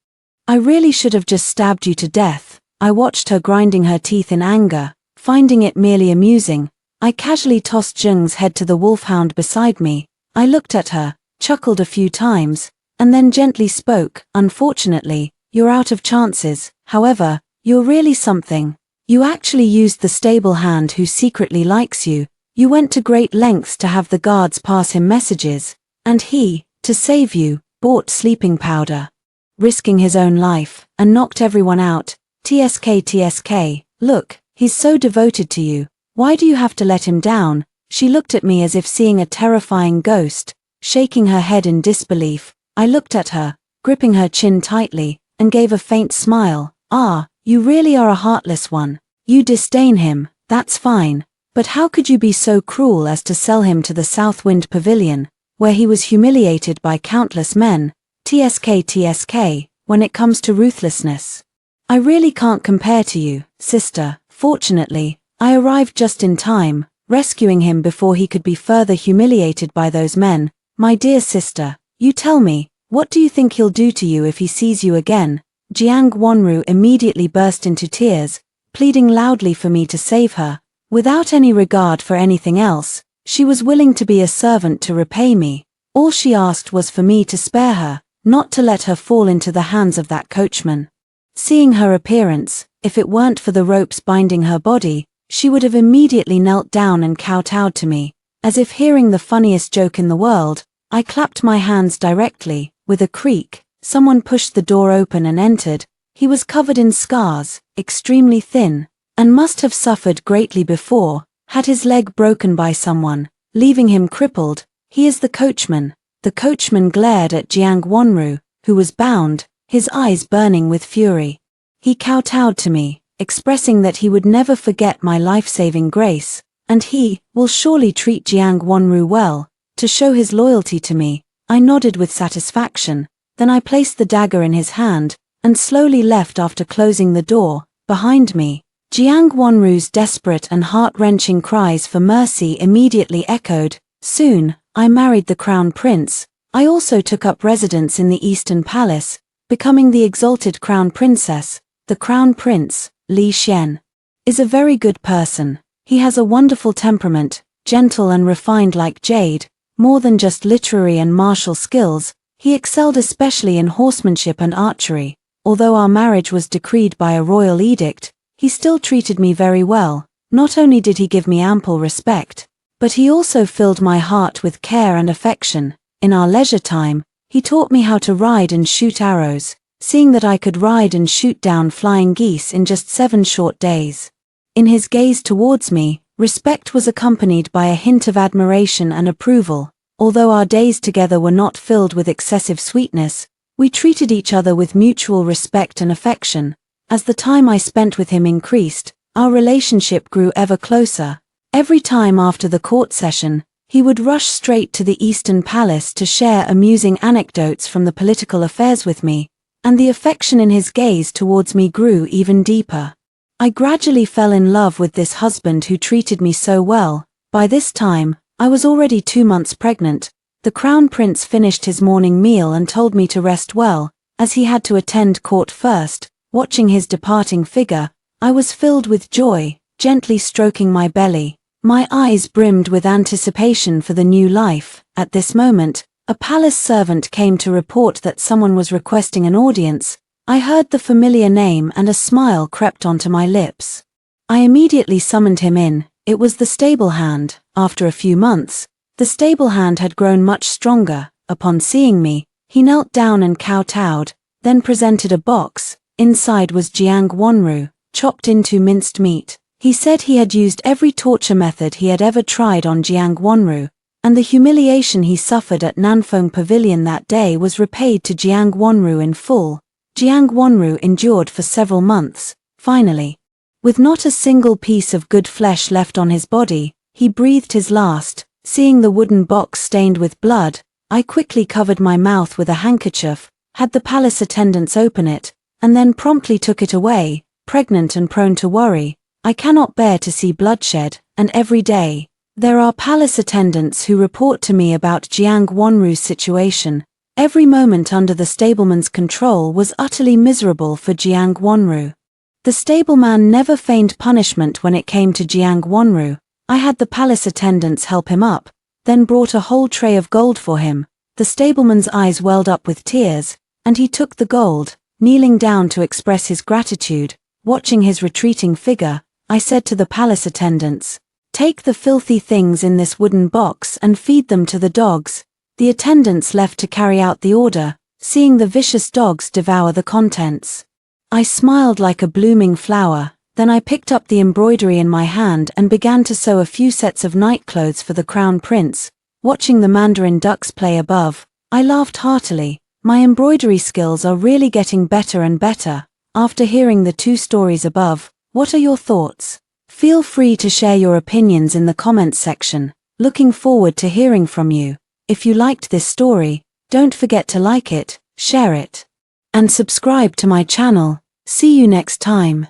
I really should have just stabbed you to death. I watched her grinding her teeth in anger, finding it merely amusing. I casually tossed Jung's head to the wolfhound beside me. I looked at her, chuckled a few times, and then gently spoke. Unfortunately, you're out of chances. However, you're really something. You actually used the stable hand who secretly likes you. You went to great lengths to have the guards pass him messages, and he, to save you, bought sleeping powder, risking his own life, and knocked everyone out. TSK, look, he's so devoted to you. Why do you have to let him down? She looked at me as if seeing a terrifying ghost, shaking her head in disbelief. I looked at her, gripping her chin tightly, and gave a faint smile. Ah, you really are a heartless one. You disdain him, that's fine. But how could you be so cruel as to sell him to the Southwind Pavilion, where he was humiliated by countless men? TSK, when it comes to ruthlessness. I really can't compare to you, sister. Fortunately, I arrived just in time, rescuing him before he could be further humiliated by those men. My dear sister, you tell me, what do you think he'll do to you if he sees you again? Jiang Wanru immediately burst into tears, pleading loudly for me to save her. Without any regard for anything else, she was willing to be a servant to repay me. All she asked was for me to spare her, not to let her fall into the hands of that coachman. Seeing her appearance, if it weren't for the ropes binding her body, she would have immediately knelt down and kowtowed to me. As if hearing the funniest joke in the world, I clapped my hands directly. With a creak, someone pushed the door open and entered. He was covered in scars, extremely thin, and must have suffered greatly before, had his leg broken by someone, leaving him crippled. He is the coachman. The coachman glared at Jiang Wanru, who was bound, his eyes burning with fury. He kowtowed to me, expressing that he would never forget my life-saving grace, and he will surely treat Jiang Wanru well, to show his loyalty to me. I nodded with satisfaction, then I placed the dagger in his hand, and slowly left after closing the door, behind me. Jiang Wanru's desperate and heart-wrenching cries for mercy immediately echoed. Soon, I married the crown prince. I also took up residence in the Eastern Palace, becoming the exalted crown princess. The crown prince, Li Xian, is a very good person. He has a wonderful temperament, gentle and refined like jade. More than just literary and martial skills, he excelled especially in horsemanship and archery. Although our marriage was decreed by a royal edict, he still treated me very well. Not only did he give me ample respect, but he also filled my heart with care and affection. In our leisure time, he taught me how to ride and shoot arrows, seeing that I could ride and shoot down flying geese in just 7 short days. In his gaze towards me, respect was accompanied by a hint of admiration and approval. Although our days together were not filled with excessive sweetness, we treated each other with mutual respect and affection. As the time I spent with him increased, our relationship grew ever closer. Every time after the court session, he would rush straight to the Eastern Palace to share amusing anecdotes from the political affairs with me, and the affection in his gaze towards me grew even deeper. I gradually fell in love with this husband who treated me so well. By this time, I was already 2 months pregnant. The crown prince finished his morning meal and told me to rest well, as he had to attend court first. Watching his departing figure, I was filled with joy, gently stroking my belly. My eyes brimmed with anticipation for the new life. At this moment, a palace servant came to report that someone was requesting an audience. I heard the familiar name and a smile crept onto my lips. I immediately summoned him in. It was the stable hand. After a few months, the stable hand had grown much stronger. Upon seeing me, he knelt down and kowtowed, then presented a box. Inside was Jiang Wanru, chopped into minced meat. He said he had used every torture method he had ever tried on Jiang Wanru, and the humiliation he suffered at Nanfeng Pavilion that day was repaid to Jiang Wanru in full. Jiang Wanru endured for several months. Finally, with not a single piece of good flesh left on his body, he breathed his last. Seeing the wooden box stained with blood, I quickly covered my mouth with a handkerchief, had the palace attendants open it, and then promptly took it away. Pregnant and prone to worry, I cannot bear to see bloodshed, and every day, There are palace attendants who report to me about Jiang Wanru's situation. Every moment under the stableman's control was utterly miserable for Jiang Wanru. The stableman never feigned punishment when it came to Jiang Wanru. I had the palace attendants help him up, then brought a whole tray of gold for him. The stableman's eyes welled up with tears, and he took the gold, kneeling down to express his gratitude. Watching his retreating figure, I said to the palace attendants, "Take the filthy things in this wooden box and feed them to the dogs." The attendants left to carry out the order, seeing the vicious dogs devour the contents. I smiled like a blooming flower, then I picked up the embroidery in my hand and began to sew a few sets of nightclothes for the crown prince. Watching the mandarin ducks play above, I laughed heartily. My embroidery skills are really getting better and better. After hearing the 2 stories above, what are your thoughts? Feel free to share your opinions in the comments section. Looking forward to hearing from you. If you liked this story, don't forget to like it, share it, and subscribe to my channel. See you next time.